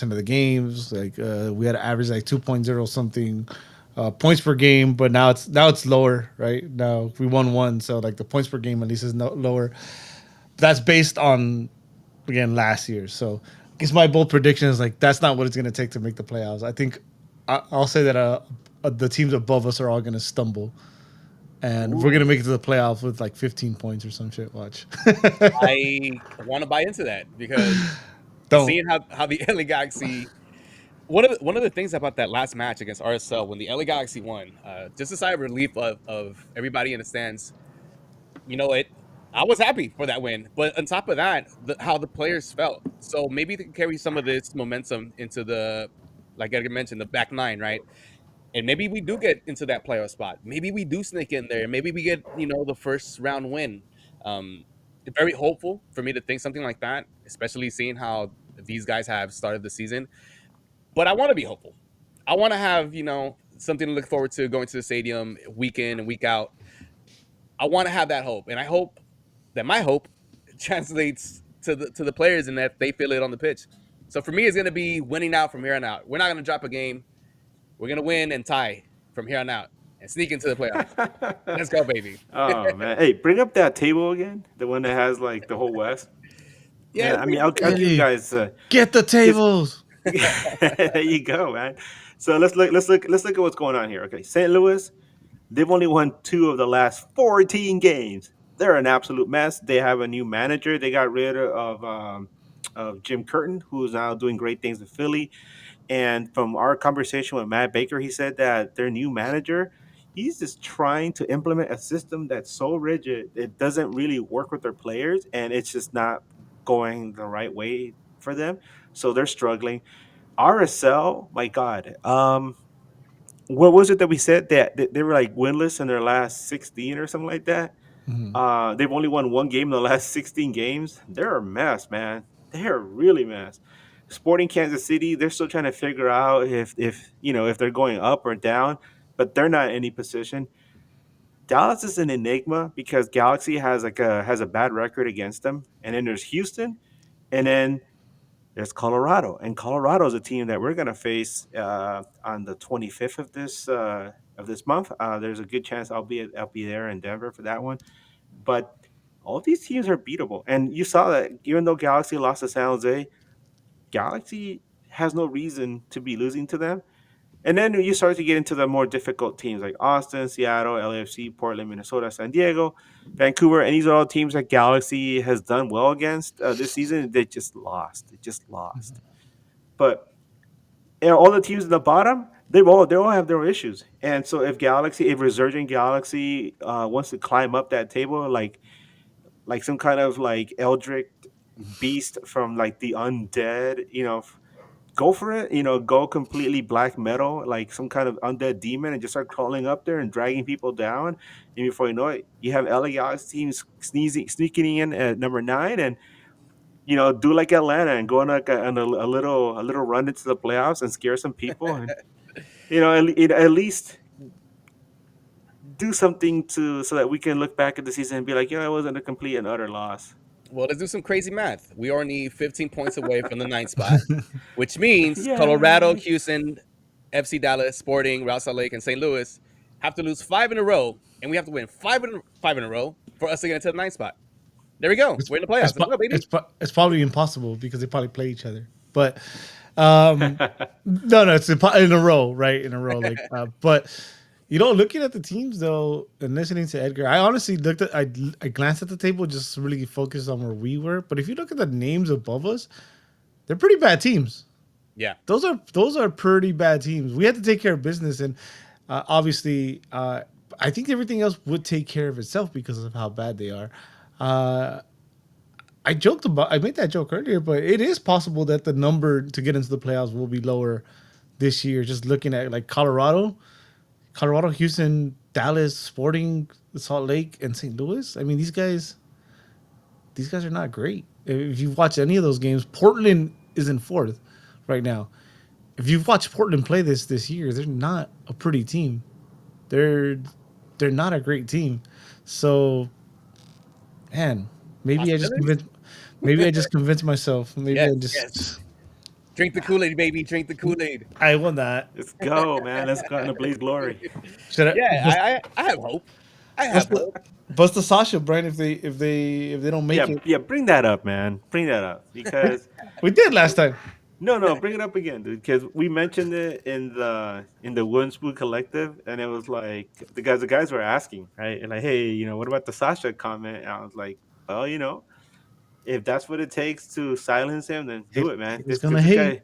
of the games. Like we had to average like 2.0 something points per game, but now it's lower, right? Now we won one, so like the points per game at least is lower. That's based on again last year. So I guess my bold prediction is like that's not what it's going to take to make the playoffs. I think I'll say that the teams above us are all going to stumble, and we're going to make it to the playoffs with like 15 points or some shit. Watch. I want to buy into that because Don't. seeing how the LA Galaxy one of the things about that last match against RSL when the LA Galaxy won, just a sigh of relief of everybody in the stands. I was happy for that win, but on top of that, how the players felt. So maybe they can carry some of this momentum into like I mentioned, the back nine, right? And maybe we do get into that playoff spot. Maybe we do sneak in there. Maybe we get the first round win. Um, Very hopeful for me to think something like that, especially seeing how these guys have started the season. But I want to be hopeful. I want to have something to look forward to going to the stadium week in and week out. I want to have that hope, and I hope that my hope translates to the players and that they feel it on the pitch. So for me, it's going to be winning out from here on out. We're not going to drop a game. We're gonna win and tie from here on out and sneak into the playoffs. Let's go, baby. Oh man, hey, bring up that table again, the one that has like the whole West. Yeah, Man, let's I bring mean, up the I'll give table. you Hey, guys get the because tables. there you go, man. So let's look at what's going on here. Okay, St. Louis, they've only won 2 of the last 14 games. They're an absolute mess. They have a new manager. They got rid of Jim Curtin, who is now doing great things with Philly. And from our conversation with Matt Baker, he said that their new manager, he's just trying to implement a system that's so rigid it doesn't really work with their players, and it's just not going the right way for them. So they're struggling. RSL, my God, what was it that we said that they were like winless in their last 16 or something like that? Mhm. They've only won one game in the last 16 games. They're a mess, man. They're really mess. Sporting Kansas City, they're still trying to figure out if they're going up or down, but they're not in any position. Dallas is an enigma because Galaxy has a bad record against them, and then there's Houston, and then there's Colorado, and Colorado is a team that we're going to face on the 25th of this month. There's a good chance I'll be there in Denver for that one, but all these teams are beatable. And you saw that even though Galaxy lost to San Jose, Galaxy has no reason to be losing to them. And then you start to get into the more difficult teams like Austin, Seattle, LAFC, Portland, Minnesota, San Diego, Vancouver, and these are all teams that Galaxy has done well against this season. They just lost. They just lost. But all the teams at the bottom, they all have their issues. And so if Resurgent Galaxy wants to climb up that table, like some kind of like eldritch beast from like the undead, go for it. Go completely black metal, like some kind of undead demon, and just start crawling up there and dragging people down. And before you know it, you have LA Galaxy teams sneaking in at number 9, and do like Atlanta and go on like a little run into the playoffs and scare some people, and at least do something to so that we can look back at the season and be like, it wasn't a complete and utter loss. Well, let's do some crazy math. We are only 15 points away from the ninth spot, which means Colorado, Yay! Houston, FC Dallas, Sporting, Real Salt Lake, and St. Louis have to lose 5 in a row, and we have to win five in a row for us to get into the ninth spot. There we go. It's We're in the it's playoffs. Let's go, baby. it's probably impossible because they probably play each other. But um, no, it's in a row, right? In a row, like. But looking at the teams though, and listening to Edgar, I honestly I glanced at the table, just really focused on where we were. But if you look at the names above us, they're pretty bad teams. Yeah. Those are pretty bad teams. We had to take care of business, and obviously, I think everything else would take care of itself because of how bad they are. Uh, I made that joke earlier, but it is possible that the number to get into the playoffs will be lower this year. Just looking at like Colorado, Houston, Dallas, Sporting, Salt Lake, and St. Louis. I mean, these guys are not great. If you've watched any of those games, Portland is in fourth right now. If you've watched Portland play this year, they're not a pretty team. They're they're not a great team. So, man, Possibilities? maybe I just convinced myself. Maybe I Yes. just Drink the Kool Aid, baby. Drink the Kool Aid. I won that. Let's go, man. Let's go out and blaze glory. Should I Yeah, I have hope. I bust have the, hope. bust the Sasha Brian if they don't make Yeah, it? yeah. Bring that up, man. Bring that up because We did last time. no, bring it up again, dude. Because we mentioned it in the Wooden Spoon Collective, and it was like the guys were asking, right? And like, hey, what about the Sasha comment? And I was like, well, if that's what it takes to silence him, then He, do it, man. he's This gonna because this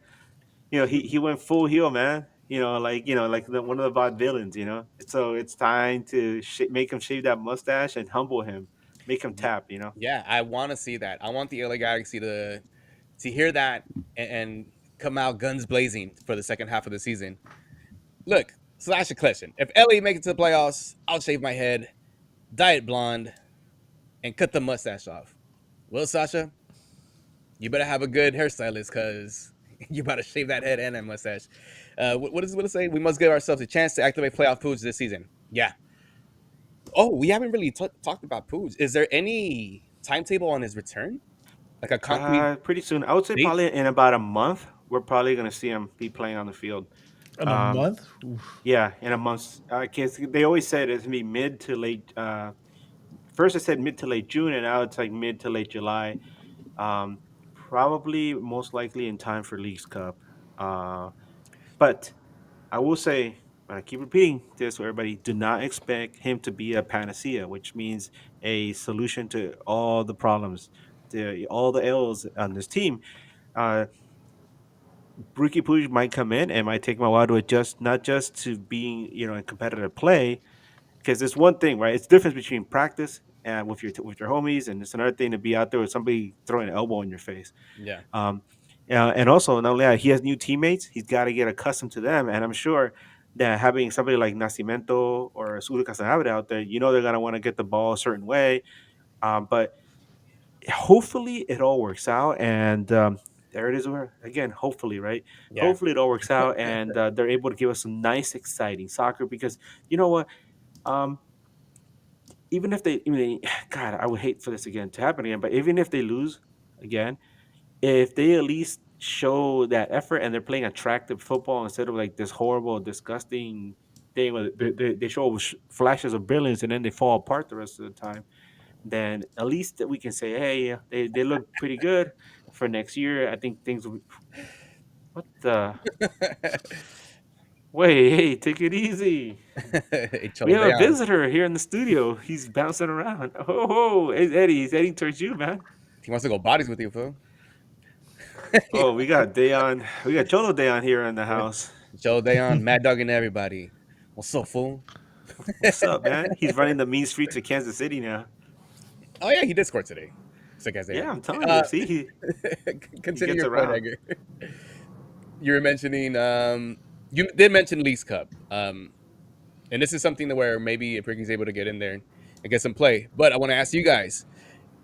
hate. guy, he went full heel, man. Like one of the vaudevillains. So it's time to make him shave that mustache and humble him, make him tap. Yeah, I want to see that. I want the LA Galaxy to hear that and come out guns blazing for the second half of the season. Look, slash a question. If LA make it to the playoffs, I'll shave my head, dye it blonde, and cut the mustache off. Well, Sasha, you better have a good hairstylist because you better shave that head and that mustache. What does it say? We must give ourselves a chance to activate playoff Pooch this season. Yeah. Oh, we haven't really talked about Pooch. Is there any timetable on his return? Like a concrete Pretty soon, I would say date? probably in about a month, we're probably gonna see him be playing on the field. In a Um, month? Oof. yeah, in a month. Cause they always said it's gonna be mid to late. First, I said mid to late June, and now it's like mid to late July. Probably most likely in time for Leagues Cup. Uh, but I will say, I keep repeating this, so everybody do not expect him to be a panacea, which means a solution to all the problems, to all the ills on this team. Uh, Ricky Puig might come in and might take him a while to adjust, not just to being, in competitive play, because it's one thing, right? It's the difference between practice and with your homies, and it's another thing to be out there with somebody throwing an elbow in your face. Yeah. Um, and also, not only that, he has new teammates. He's got to get accustomed to them, and I'm sure that having somebody like Nascimento or Sulu Casanave out there, they're gonna want to get the ball a certain way. But hopefully, it all works out, and there it is. Again, hopefully, right? Yeah. Hopefully, it all works out, and they're able to give us some nice, exciting soccer. Because you know what? Um, even God, I would hate for this again to happen again. But even if they lose again, if they at least show that effort and they're playing attractive football instead of like this horrible, disgusting thing where they show flashes of brilliance and then they fall apart the rest of the time, then at least that we can say, hey, yeah, they look pretty good for next year. I think things will. What the? Wait, hey, take it easy. Hey, We Cholo have a Dejan. visitor here in the studio. He's bouncing around. Oh, it's Eddie. He's heading towards you, man. He wants to go bodies with you, fool. Oh, we got Dayon. We got Cholo Dayon here in the house. Cholo Dejan, Mad Dog and everybody. What's up, fool? What's up, man? He's running the mean streets of Kansas City now. Oh yeah, he did score today. Sick as Yeah, damn. I'm telling you. See, he Continue gets your point, around. Edgar. You were mentioning you did mention Leagues Cup. And this is something that where maybe if Ricky's able to get in there and get some play. But I want to ask you guys,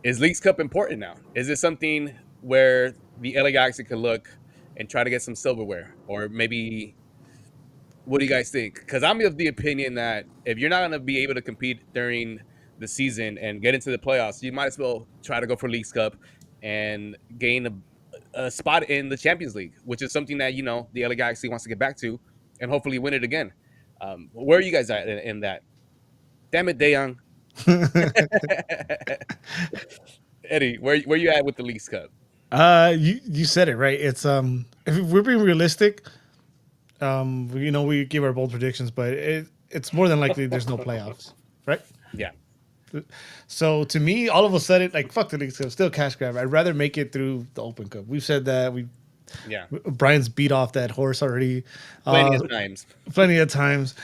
is Leagues Cup important now? Is it something where the LA Galaxy could look and try to get some silverware? Or maybe what do you guys think? Because I'm of the opinion that if you're not going to be able to compete during the season and get into the playoffs, you might as well try to go for Leagues Cup and gain a spot in the Champions League, which is something that the LA Galaxy wants to get back to, and hopefully win it again. Where are you guys at in that? Damn it, Young. Eddie, where you at with the Leagues Cup? You said it right. It's if we're being realistic, we give our bold predictions, but it's more than likely there's no playoffs, right? Yeah, So to me, all of a sudden, like fuck the League Cup, still cash grab. I'd rather make it through the Open Cup. We've said that. yeah, Brian's beat off that horse already, plenty uh, of times. plenty of times.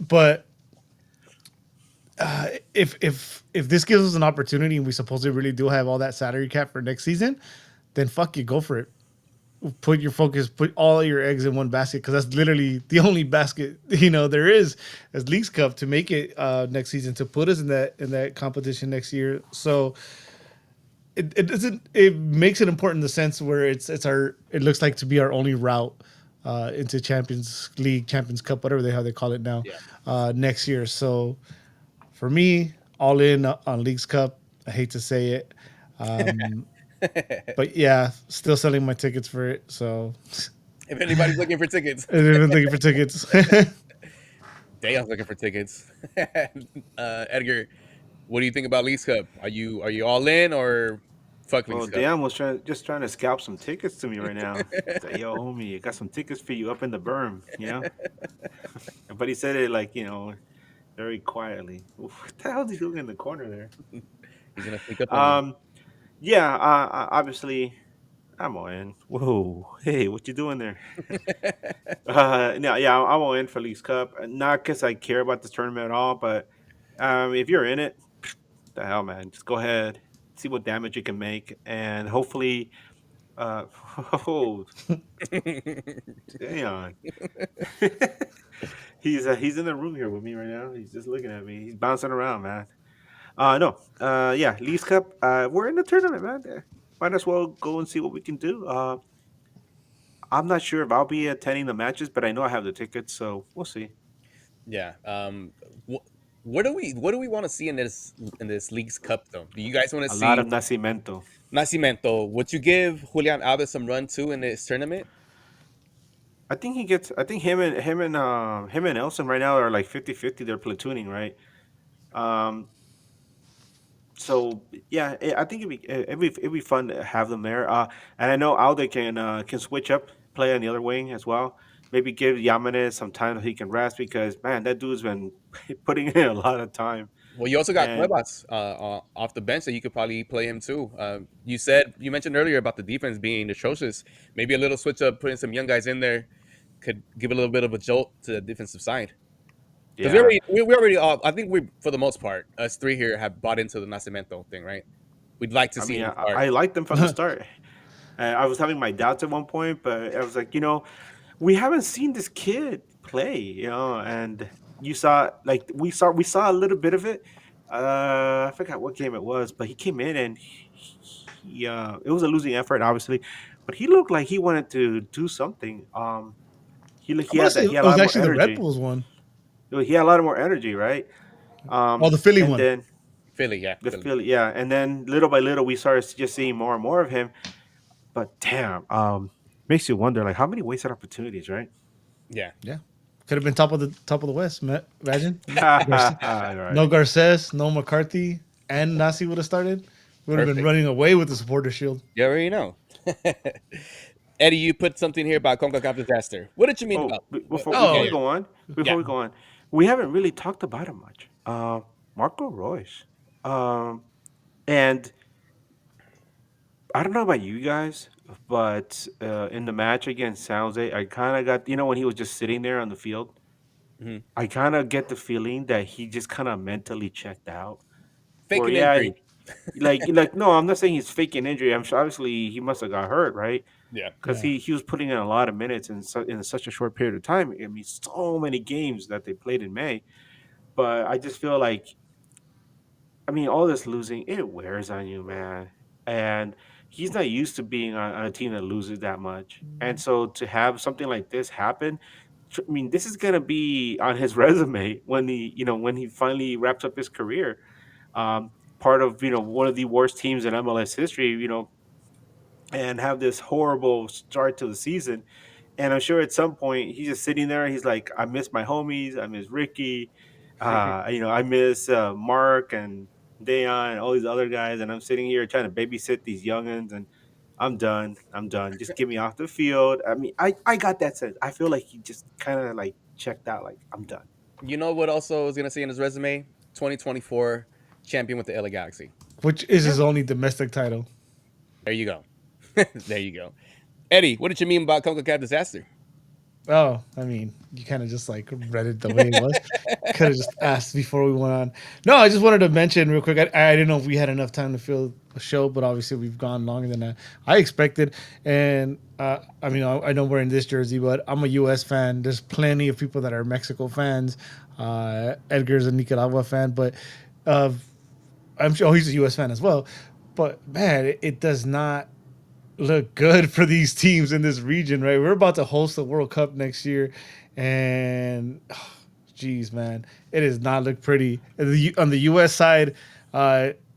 But if this gives us an opportunity and we supposedly really do have all that salary cap for next season, then fuck you, go for it. Put your focus, put all your eggs in one basket because that's literally the only basket there is as Leagues Cup to make it next season to put us in that competition next year. So it doesn't it makes it important in the sense where it looks like to be our only route into Champions League, Champions Cup, whatever they call it now, Yeah, next year. So for me, all in on Leagues Cup. I hate to say it. But yeah, still selling my tickets for it. So if anybody's looking for tickets, I've been looking for tickets. Dayon's looking for tickets. Edgar, what do you think about Leagues Cup? Are you all in or fuck Well, Leagues Cup? Dan was trying to scalp some tickets to me right now. Say, yo, homie, I got some tickets for you up in the berm. But he said it like very quietly. Oof, what the hell is he doing in the corner there? He's gonna sneak up on you. Um, yeah, obviously, I'm all in. Whoa, hey, what you doing there? No, yeah, I'm all in for Leagues Cup. Not because I care about this tournament at all, but if you're in it, the hell, man, just go ahead, see what damage you can make, and hopefully, uh, oh, damn, he's in the room here with me right now. He's just looking at me. He's bouncing around, man. No, yeah, Leagues Cup. We're in the tournament, man. Might as well go and see what we can do. I'm not sure if I'll be attending the matches, but I know I have the tickets, so we'll see. Yeah. What do we want to see in this Leagues Cup though? Do you guys want to A lot of see Nacimiento. Nascimento? Would you give Julian Alves some run too in this tournament? I think he gets. I think him and Nelson right now are like 50-50. They're platooning, right? Um, so yeah, I think it'd be fun to have them there. And I know Alde can switch up, play on the other wing as well. Maybe give Yamanes some time that he can rest because man, that dude's been putting in a lot of time. Well, you also got And Cuevas off the bench, so you could probably play him too. You mentioned earlier about the defense being atrocious. Maybe a little switch up, putting some young guys in there, could give a little bit of a jolt to the defensive side. Because yeah, we already I think we for the most part us three here have bought into the Nascimento thing, right? We'd like to I see mean, him I, start. I liked them from the start. I was having my doubts at one point, but I was like, we haven't seen this kid play, and you saw like we saw a little bit of it. I forgot what game it was, but he came in and it was a losing effort, obviously, but he looked like he wanted to do something. He I'm gonna had say that. He it had a was lot more actually the Red energy. Bulls one. He had a lot more energy, right? Oh, the Philly And one. then Philly, yeah, the Philly, Philly, yeah, and then little by little we started just seeing more and more of him. But damn, makes you wonder like how many wasted opportunities, right? yeah. Yeah, could have been top of the West. Imagine Right. no Garces, no McCarthy, and Nasi would have started. We would have been Perfect. running away with the supporter shield. You already know. Eddie, you put something here about Concacaf disaster. What did you mean Oh, about? before Yeah, before we Oh, yeah, go on, yeah. we haven't really talked about him much. Marco Royce. Um, and I don't know about you guys, but in the match against San Jose, I kind of got when he was just sitting there on the field, Mhm. I kind of get the feeling that he just kind of mentally checked out. Where Faking yeah, injury. like no, I'm not saying he's faking injury. I'm sure obviously he must have got hurt, right? Yeah. Because yeah. he was putting in a lot of minutes in such a short period of time. I mean, so many games that they played in May. But I just feel like, I mean, all this losing it wears on you, man. And he's not used to being on a team that loses that much. And so to have something like this happen, I mean, this is gonna be on his resume when he finally wraps up his career. Part of one of the worst teams in MLS history, and have this horrible start to the season. And I'm sure at some point he's just sitting there. He's like, I miss my homies. I miss Ricky. I miss Mark and Dayon and all these other guys. And I'm sitting here trying to babysit these youngins. And I'm done. I'm done. Just get me off the field. I mean, I got that sense. I feel like he just kind of like checked out. Like I'm done. You know what? Also, is gonna say in his resume, 2024 champion with the LA Galaxy. Which is Yeah. his only domestic title. There you go. There you go. Eddie, what did you mean about Concacaf disaster? Oh, I mean, you kind of just like read it the way it was. Could have just asked before we went on. No, I just wanted to mention real quick. I didn't know if we had enough time to fill a show, but obviously we've gone longer than I expected. And I mean, I know we're in this jersey, but I'm a U.S. fan. There's plenty of people that are Mexico fans. Edgar's a Nicaragua fan, but uh, I'm sure he's a U.S. fan as well. But man, it does not look good for these teams in this region, right? We're about to host the World Cup next year, and geez, man, it does not look pretty. On the U.S. side,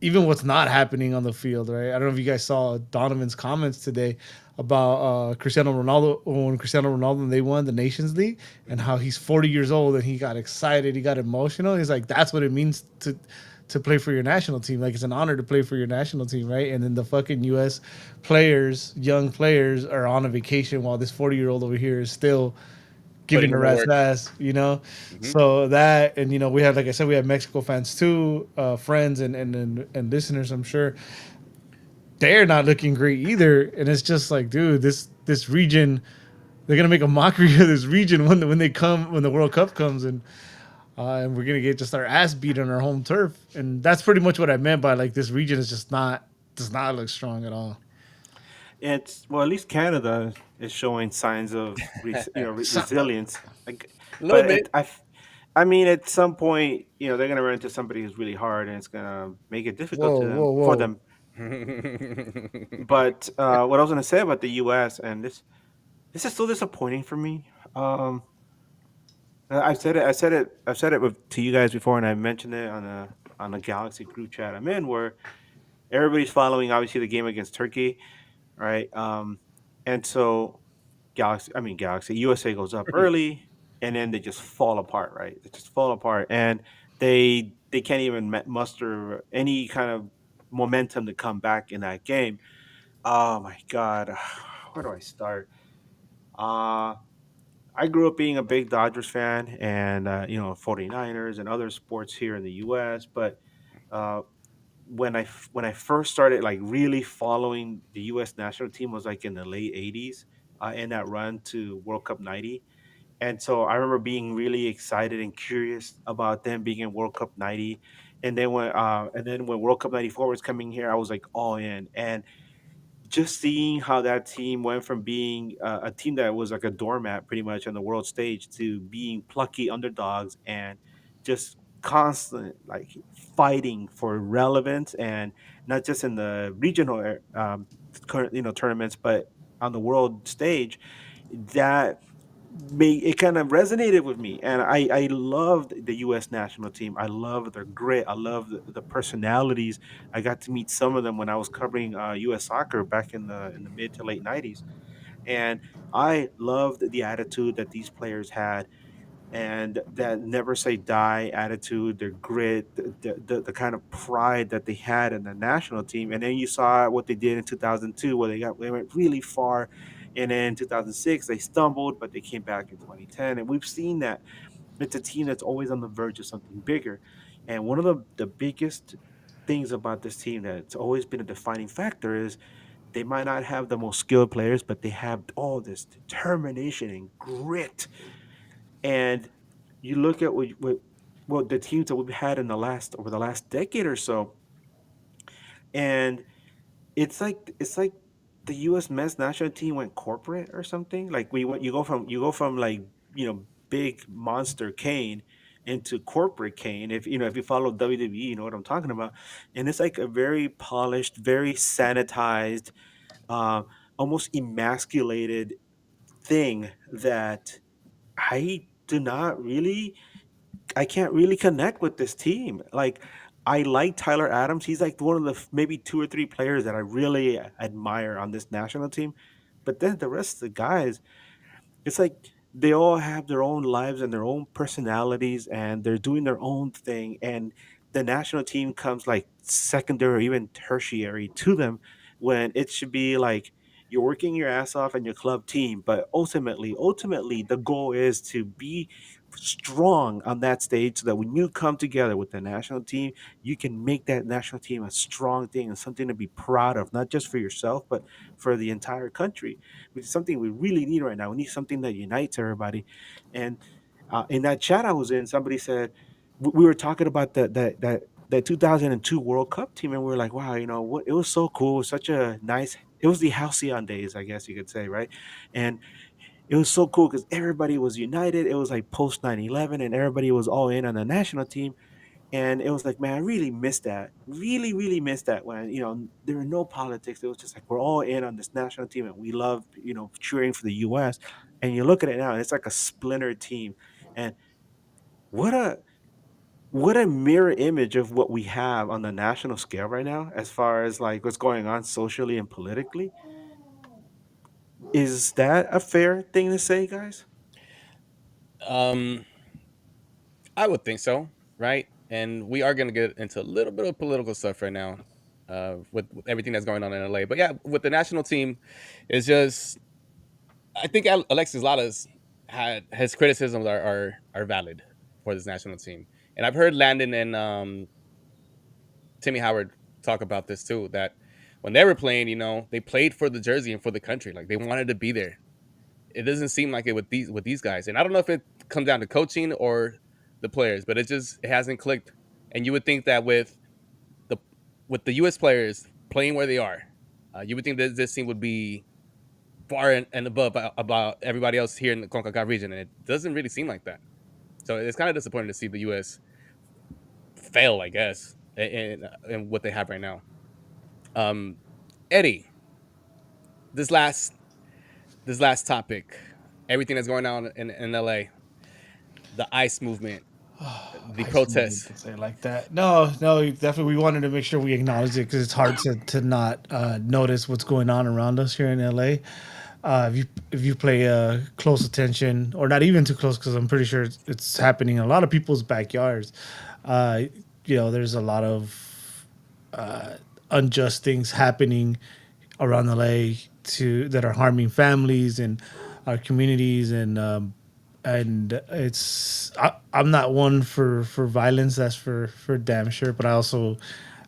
even what's not happening on the field, right? I don't know if you guys saw Donovan's comments today about Cristiano Ronaldo when Cristiano Ronaldo and they won the Nations League, and how he's 40 years old and he got excited, he got emotional. He's like, that's what it means to play for your national team. Like it's an honor to play for your national team, right? And then the fucking U.S. players, young players, are on a vacation while this 40-year-old over here is still giving Putting the in the rat's work. ass. Mhm. So that, and we have, like I said, we have Mexico fans too, friends and listeners. I'm sure they're not looking great either. And it's just like, dude, this region, they're gonna make a mockery of this region when they come when the World Cup comes and we're gonna get just our ass beat on our home turf, and that's pretty much what I meant by like this region is just not does not look strong at all. It's well, at least Canada is showing signs of resilience. Like, A little but bit. I mean, at some point, they're gonna run into somebody who's really hard, and it's gonna make it difficult Whoa, to them whoa, for whoa! them. But what I was gonna say about the U.S. and this is still disappointing for me. I've said it. I've said it to you guys before, and I mentioned it on a Galaxy group chat I'm in, where everybody's following obviously the game against Turkey, right? And so Galaxy USA goes up early, and then they just fall apart, right? They just fall apart, and they can't even muster any kind of momentum to come back in that game. Oh my god, where do I start? Uh I grew up being a big Dodgers fan and 49ers and other sports here in the US, but uh when I first started like really following the US national team was like in the late 80s, in that run to World Cup 90. And so I remember being really excited and curious about them being in World Cup 90. And then when World Cup 94 was coming here, I was like all in. And just seeing how that team went from being a team that was like a doormat pretty much on the world stage to being plucky underdogs and just constant like fighting for relevance, and not just in the regional current tournaments but on the world stage, that made it kind of resonated with me. And I loved the US national team. I love their grit. I love the personalities. I got to meet some of them when I was covering US soccer back in the mid to late 90s. And I loved the attitude that these players had, and that never say die attitude, their grit, the kind of pride that they had in the national team. And then you saw what they did in 2002, where they went really far, and then in 2006 they stumbled, but they came back in 2010. And we've seen that it's a team that's always on the verge of something bigger. And one of the biggest things about this team that's always been a defining factor is they might not have the most skilled players, but they have all this determination and grit. And you look at what the teams that we've had in the last over the last decade or so, and it's like the U.S. men's national team went corporate or something. Like you go from like big monster Kane into corporate Kane. If you follow WWE, you know what I'm talking about. And it's like a very polished, very sanitized, uh, almost emasculated thing that I do not really I can't really connect with this team. Like, I like Tyler Adams. He's like one of the maybe two or three players that I really admire on this national team. But then the rest of the guys, it's like they all have their own lives and their own personalities, and they're doing their own thing. And the national team comes like secondary or even tertiary to them, when it should be like you're working your ass off in your club team, but ultimately the goal is to be strong on that stage, so that when you come together with the national team, you can make that national team a strong thing and something to be proud of, not just for yourself but for the entire country, which is something we really need right now. We need something that unites everybody. And in that chat I was in, somebody said we were talking about that 2002 World Cup team, and we were like, wow, what? It was so cool. It was such a nice. It was the halcyon days, I guess you could say, right? And it was so cool because everybody was united. It was like post 9/11, and everybody was all in on the national team. And it was like, man, I really missed that. Really, really missed that when, there were no politics. It was just like, we're all in on this national team and we love, cheering for the US. And you look at it now, and it's like a splinter team. And what a what a mirror image of what we have on the national scale right now, as far as like what's going on socially and politically. Is that a fair thing to say, guys? Um, I would think so, right? And we are going to get into a little bit of political stuff right now, with everything that's going on in LA. But yeah, with the national team, it's just I think Alexis Lalas had his criticisms are valid for this national team, and I've heard Landon and Timmy Howard talk about this too. That when they were playing, they played for the jersey and for the country, like they wanted to be there. It doesn't seem like it with these guys, and I don't know if it comes down to coaching or the players, but it hasn't clicked. And you would think that the with the U.S. players playing where they are, you would think that this team would be far and above about everybody else here in the CONCACAF region, and it doesn't really seem like that. So it's kind of disappointing to see the U.S. fail, I guess, in what they have right now. Um, Eddie, this last this last topic, everything that's going on in LA, the ICE movement, the I just needed protests. to say it like that. No, no, definitely. We wanted to make sure we acknowledge it because it's hard to not notice what's going on around us here in LA. If you play close attention, or not even too close, because I'm pretty sure it's happening in a lot of people's backyards. Uh, there's a lot of unjust things happening around LA that are harming families and our communities, and I'm not one for violence. That's for damn sure. But I also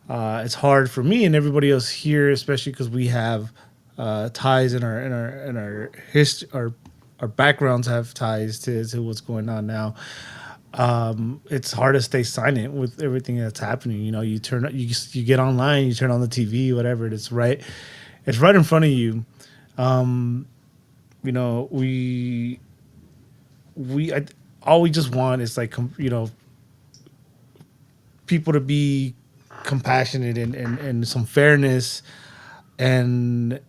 it's hard for me and everybody else here, especially because we have ties in our history, our backgrounds have ties to what's going on now. It's hard to stay silent with everything that's happening. You get online, you turn on the TV, whatever. It's right in front of you. You know, we I, all we just want is like people to be compassionate and some fairness, and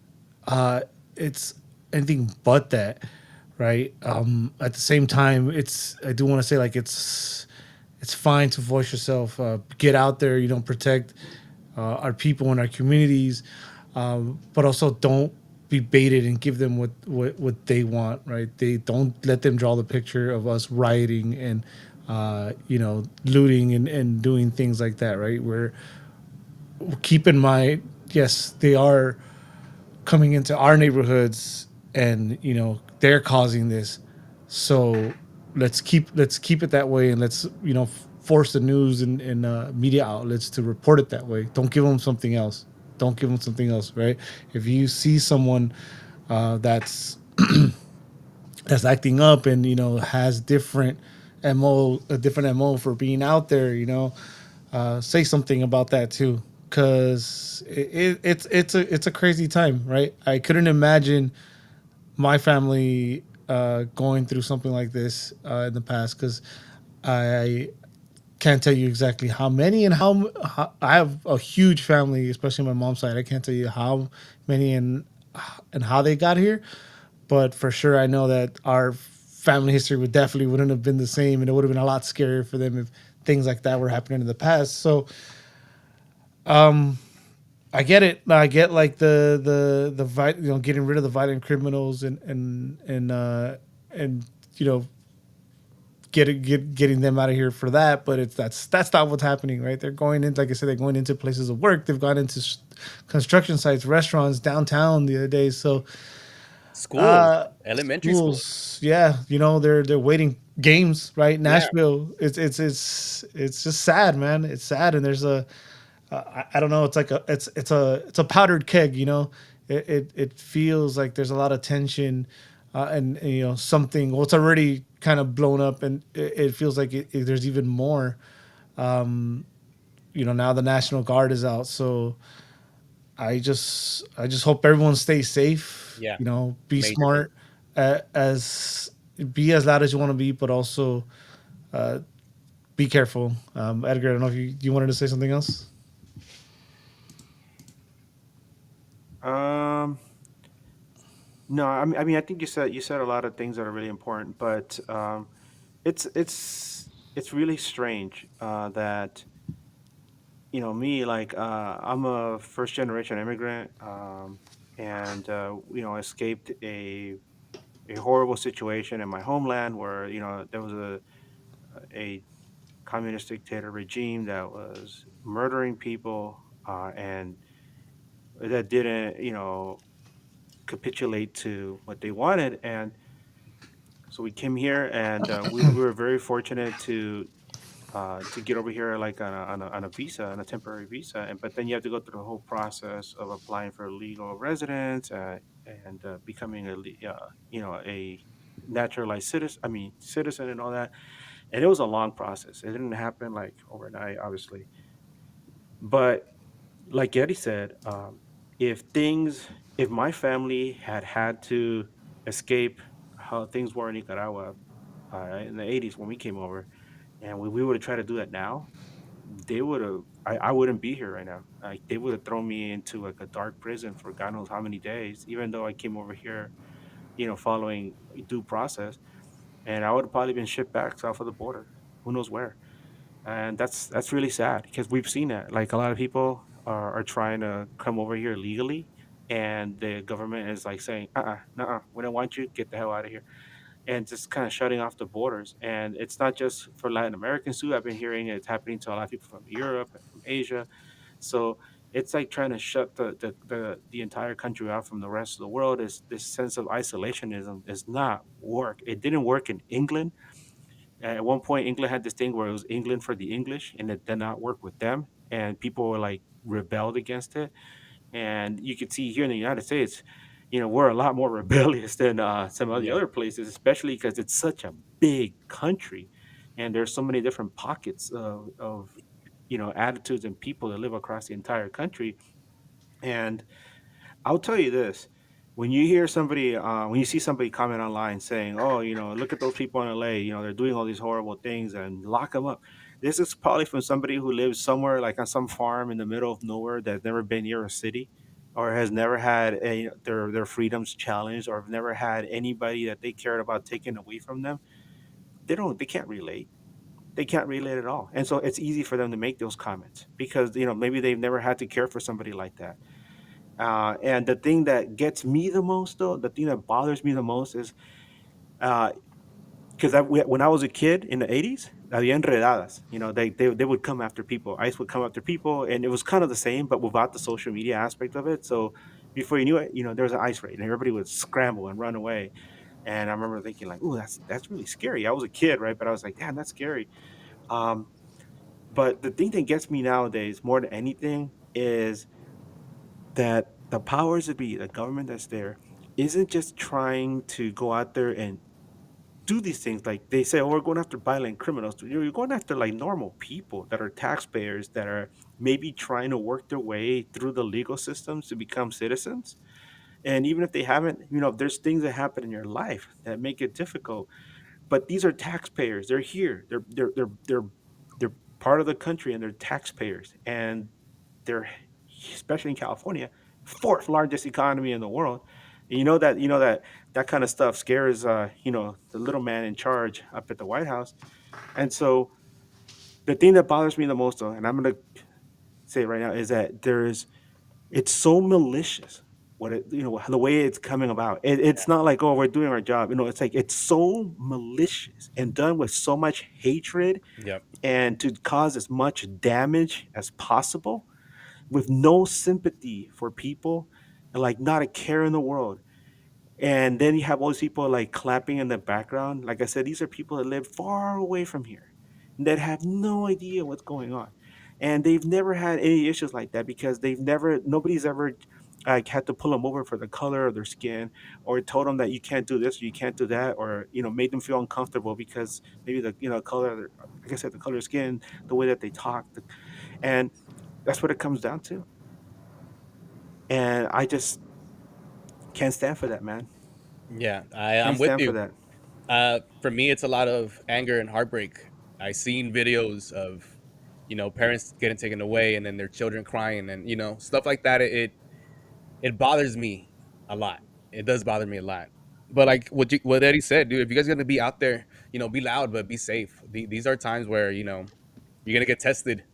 it's anything but that, right? At the same time, I do want to say, like, it's fine to voice yourself, get out there, protect our people and our communities, but also don't be baited and give them what they want, right? They don't let them draw the picture of us rioting and looting and doing things like that, right? Where keep in mind, yes, they are coming into our neighborhoods, and they're causing this. So let's keep it that way, and let's force the news and media outlets to report it that way. Don't give them something else. Don't give them something else, right? If you see someone that's that's acting up and has a different mo for being out there, say something about that too, because it's a crazy time, right? I couldn't imagine my family going through something like this in the past, because I can't tell you exactly how many and how I have a huge family, especially on my mom's side. I can't tell you how many and how they got here, but for sure I know that our family history wouldn't have been the same, and it would have been a lot scarier for them if things like that were happening in the past. So I get it. I get like getting rid of the violent criminals and getting them out of here for that. But that's not what's happening, right? They're going in, like I said, they're going into places of work. They've gone into construction sites, restaurants downtown the other day. So Schools, elementary schools. schools, yeah, they're waiting games, right? Yeah. Nashville. It's just sad, man. It's sad, and there's I don't know. It's like it's a powdered keg. It feels like there's a lot of tension, and something. Well, it's already kind of blown up, and it feels like there's even more. Now the National Guard is out, so I just hope everyone stays safe. Yeah. Be Majorly. smart, as be as loud as you want to be, but also be careful. Edgar, I don't know if you wanted to say something else. Um, no, I mean, I think you said a lot of things that are really important, but it's really strange that me, like, I'm a first generation immigrant, and escaped a horrible situation in my homeland where there was a communist dictator regime that was murdering people, and that didn't capitulate to what they wanted. And so we came here, and we were very fortunate to get over here, like on a visa, on a temporary visa. And but then you have to go through the whole process of applying for legal residence, and becoming a naturalized citizen. I mean, citizen and all that. And it was a long process. It didn't happen like overnight, obviously. But like Eddie said, if my family had to escape how things were in Nicaragua in the '80s when we came over, and we would have tried to do that now, they would have. I wouldn't be here right now. Like, they would have thrown me into like a dark prison for God knows how many days. Even though I came over here, following due process, and I would have probably been shipped back south of the border. Who knows where? And that's really sad because we've seen that. Like, a lot of people are trying to come over here legally, and the government is like saying, no, we don't want you, get the hell out of here, and just kind of shutting off the borders. And it's not just for Latin Americans too. I've been hearing it's happening to a lot of people from Europe and from Asia. So it's like trying to shut the entire country out from the rest of the world. Is this sense of isolationism does not work. It didn't work in England. At one point, England had this thing where it was England for the English, and it did not work with them. And people were like rebelled against it. And you could see here in the United States, we're a lot more rebellious than some of the Yeah. other places, especially because it's such a big country, and there's so many different pockets of attitudes and people that live across the entire country. And I'll tell you this: when you see somebody comment online saying, "Oh, look at those people in LA, they're doing all these horrible things and lock them up." This is probably from somebody who lives somewhere like on some farm in the middle of nowhere that's never been near a city, or has never had their freedoms challenged, or have never had anybody that they cared about taken away from them. They can't relate. They can't relate at all, and so it's easy for them to make those comments because maybe they've never had to care for somebody like that. And the thing that gets me the most, though, the thing that bothers me the most is because when I was a kid in the 80s, había enredadas. They would come after people. ICE would come after people, and it was kind of the same, but without the social media aspect of it. So before you knew it, there was an ICE raid, and everybody would scramble and run away. And I remember thinking, like, "Ooh, that's really scary." I was a kid, right? But I was like, "Damn, that's scary." Um, but the thing that gets me nowadays more than anything is that the powers that be, the government that's there, isn't just trying to go out there and do these things. Like they say, oh, we're going after violent criminals. You're going after like normal people that are taxpayers that are maybe trying to work their way through the legal systems to become citizens. And even if they haven't, there's things that happen in your life that make it difficult. But these are taxpayers. They're here. They're part of the country, and they're taxpayers. And they're, especially in California, fourth largest economy in the world. And that kind of stuff scares the little man in charge up at the White House. And so the thing that bothers me the most, though, and I'm gonna say it right now, is that it's so malicious. The way it's coming about. It's not like, oh, we're doing our job. It's like it's so malicious and done with so much hatred Yep. and to cause as much damage as possible with no sympathy for people and like not a care in the world. And then you have all these people like clapping in the background. Like I said, these are people that live far away from here that have no idea what's going on. And they've never had any issues like that because nobody's ever like had to pull them over for the color of their skin or told them that you can't do this or you can't do that, or made them feel uncomfortable because maybe the color of like I said, the color of skin, the way that they talk, and that's what it comes down to. And I just can't stand for that, man. Yeah, Can't I'm with stand for you. that. For me, it's a lot of anger and heartbreak. I seen videos of, parents getting taken away and then their children crying and stuff like that. It bothers me a lot. It does bother me a lot. But like what Eddie said, dude, if you guys are gonna be out there, be loud but be safe. These are times where you're gonna get tested.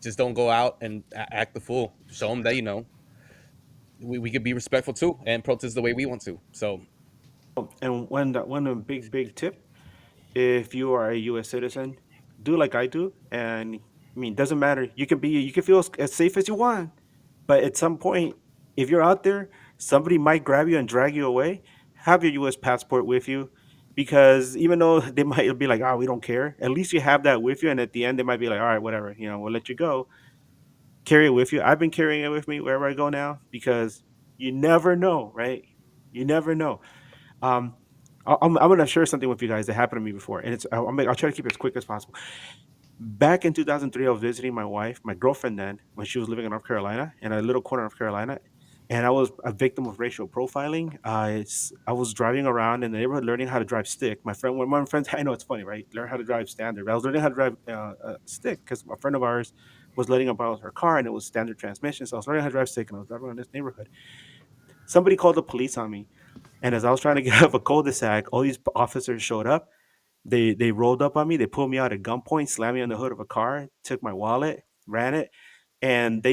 Just don't go out and act the fool. Show them that we could be respectful too and protest the way we want to. So And one big tip: if you are a U.S. citizen, do like I do. And I mean, doesn't matter. You can feel as safe as you want, but at some point, if you're out there, somebody might grab you and drag you away. Have your U.S. passport with you, because even though they might be like, "Oh, we don't care," at least you have that with you. And at the end, they might be like, "All right, whatever. We'll let you go." Carry it with you. I've been carrying it with me wherever I go now because you never know, right? You never know. Um, I'm going to share something with you guys that happened to me before, and I'll try to keep it as quick as possible. Back in 2003, I was visiting my wife, my girlfriend then, when she was living in North Carolina, in a little corner of Carolina, and I was a victim of racial profiling. I was driving around in the neighborhood learning how to drive stick. One of my friends, I know it's funny, right? Learn how to drive standard. But I was learning how to drive stick because a friend of ours was letting about her car, and it was standard transmission. So I was learning how to drive stick, and I was driving around this neighborhood. Somebody called the police on me, and as I was trying to get out of a cul-de-sac, all these officers showed up. They rolled up on me. They pulled me out at gunpoint, slammed me on the hood of a car, took my wallet, ran it, and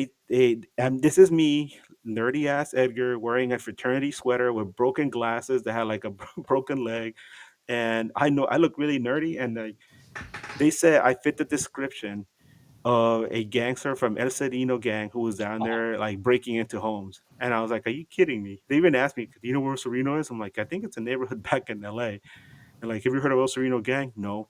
and this is me nerdy ass Edgar wearing a fraternity sweater with broken glasses that had like a broken leg, and I know I look really nerdy, and they said I fit the description of a gangster from El Sereno gang who was down there like breaking into homes. And I was like, "Are you kidding me?" They even asked me, "Do you know where Sereno is?" I'm like, "I think it's a neighborhood back in LA." And like, "Have you heard of El Sereno gang?" No.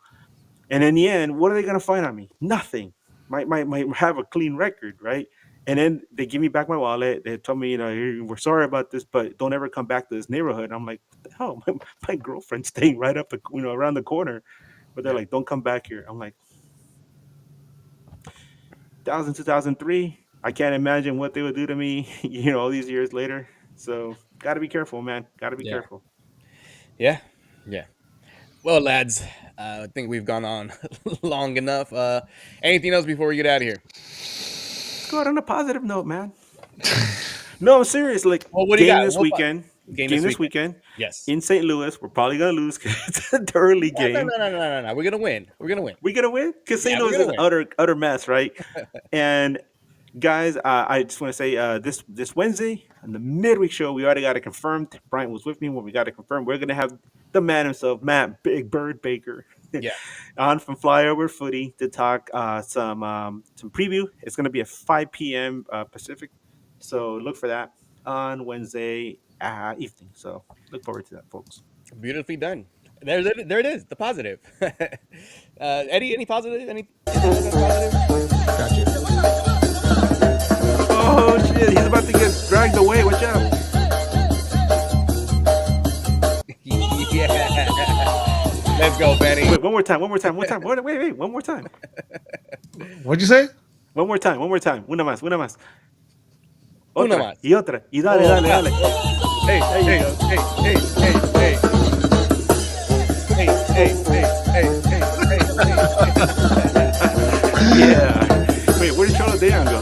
And in the end, what are they gonna find on me? Nothing. Might have a clean record, right? And then they give me back my wallet. They tell me, "Hey, we're sorry about this, but don't ever come back to this neighborhood." I'm like, "What the hell?" My girlfriend's staying right up the around the corner, but they're like, "Don't come back here." I'm like, 2003. I can't imagine what they would do to me, all these years later. So, got to be careful, man. Got to be Yeah. careful. Yeah. Yeah. Well, lads, I think we've gone on long enough. Anything else before we get out of here? Let's go out on a positive note, man. No, I'm serious. Like, Well, what do you game got? this What about weekend. game Game this this weekend? weekend Yes. in St. Louis. We're probably gonna lose because it's an early No, no, game. no, no, no, no, no. We're gonna win. We're gonna win. We gonna win because St. Yeah, we're Louis gonna is win. utter mess, right? And guys, I just want to say this Wednesday on the midweek show, we already got it confirmed. Bryant was with me when we got it confirmed. We're gonna have the man himself, Matt Big Bird Baker, Yeah. on from Flyover Footy to talk some preview. It's gonna be at 5 p.m. Pacific, so look for that on Wednesday evening. So look forward to that, folks. Beautifully done. There it is. The positive. Eddie, any positive? Anything else that's positive? Oh shit, he's about to get dragged away. Watch out. Yeah. Let's go, Benny. Wait, one more time. Wait, one more time. What'd you say? One more time. Una más. Uno Otra. más. Y otra. Y dale, Oh, dale, ah, dale. oh. Hey, There you hey, go. hey, hey, hey. Yeah. Wait, where did Charlotte Dayon go?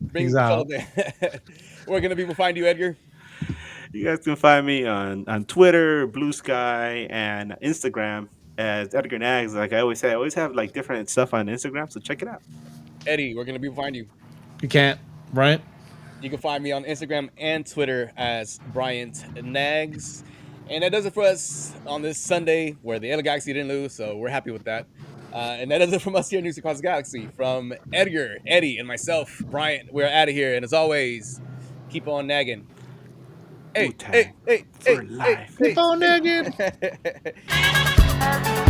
Bring He's the out. fellow there. Where can the people find you, Edgar? You guys can find me on Twitter, Blue Sky, and Instagram as Edgar Nags. Like I always say, I always have like different stuff on Instagram, so check it out. Eddie, where can the people find you? You can't, right? You can find me on Instagram and Twitter as Bryant Nags. And that does it for us on this Sunday where the LA Galaxy didn't lose, so we're happy with that. And that does it from us here at News Across the Galaxy. From Edgar, Eddie, and myself, Bryant, we're out of here. And as always, keep on nagging. Hey, Wu-Tang hey, hey, for hey, life. hey, Keep on nagging. hey.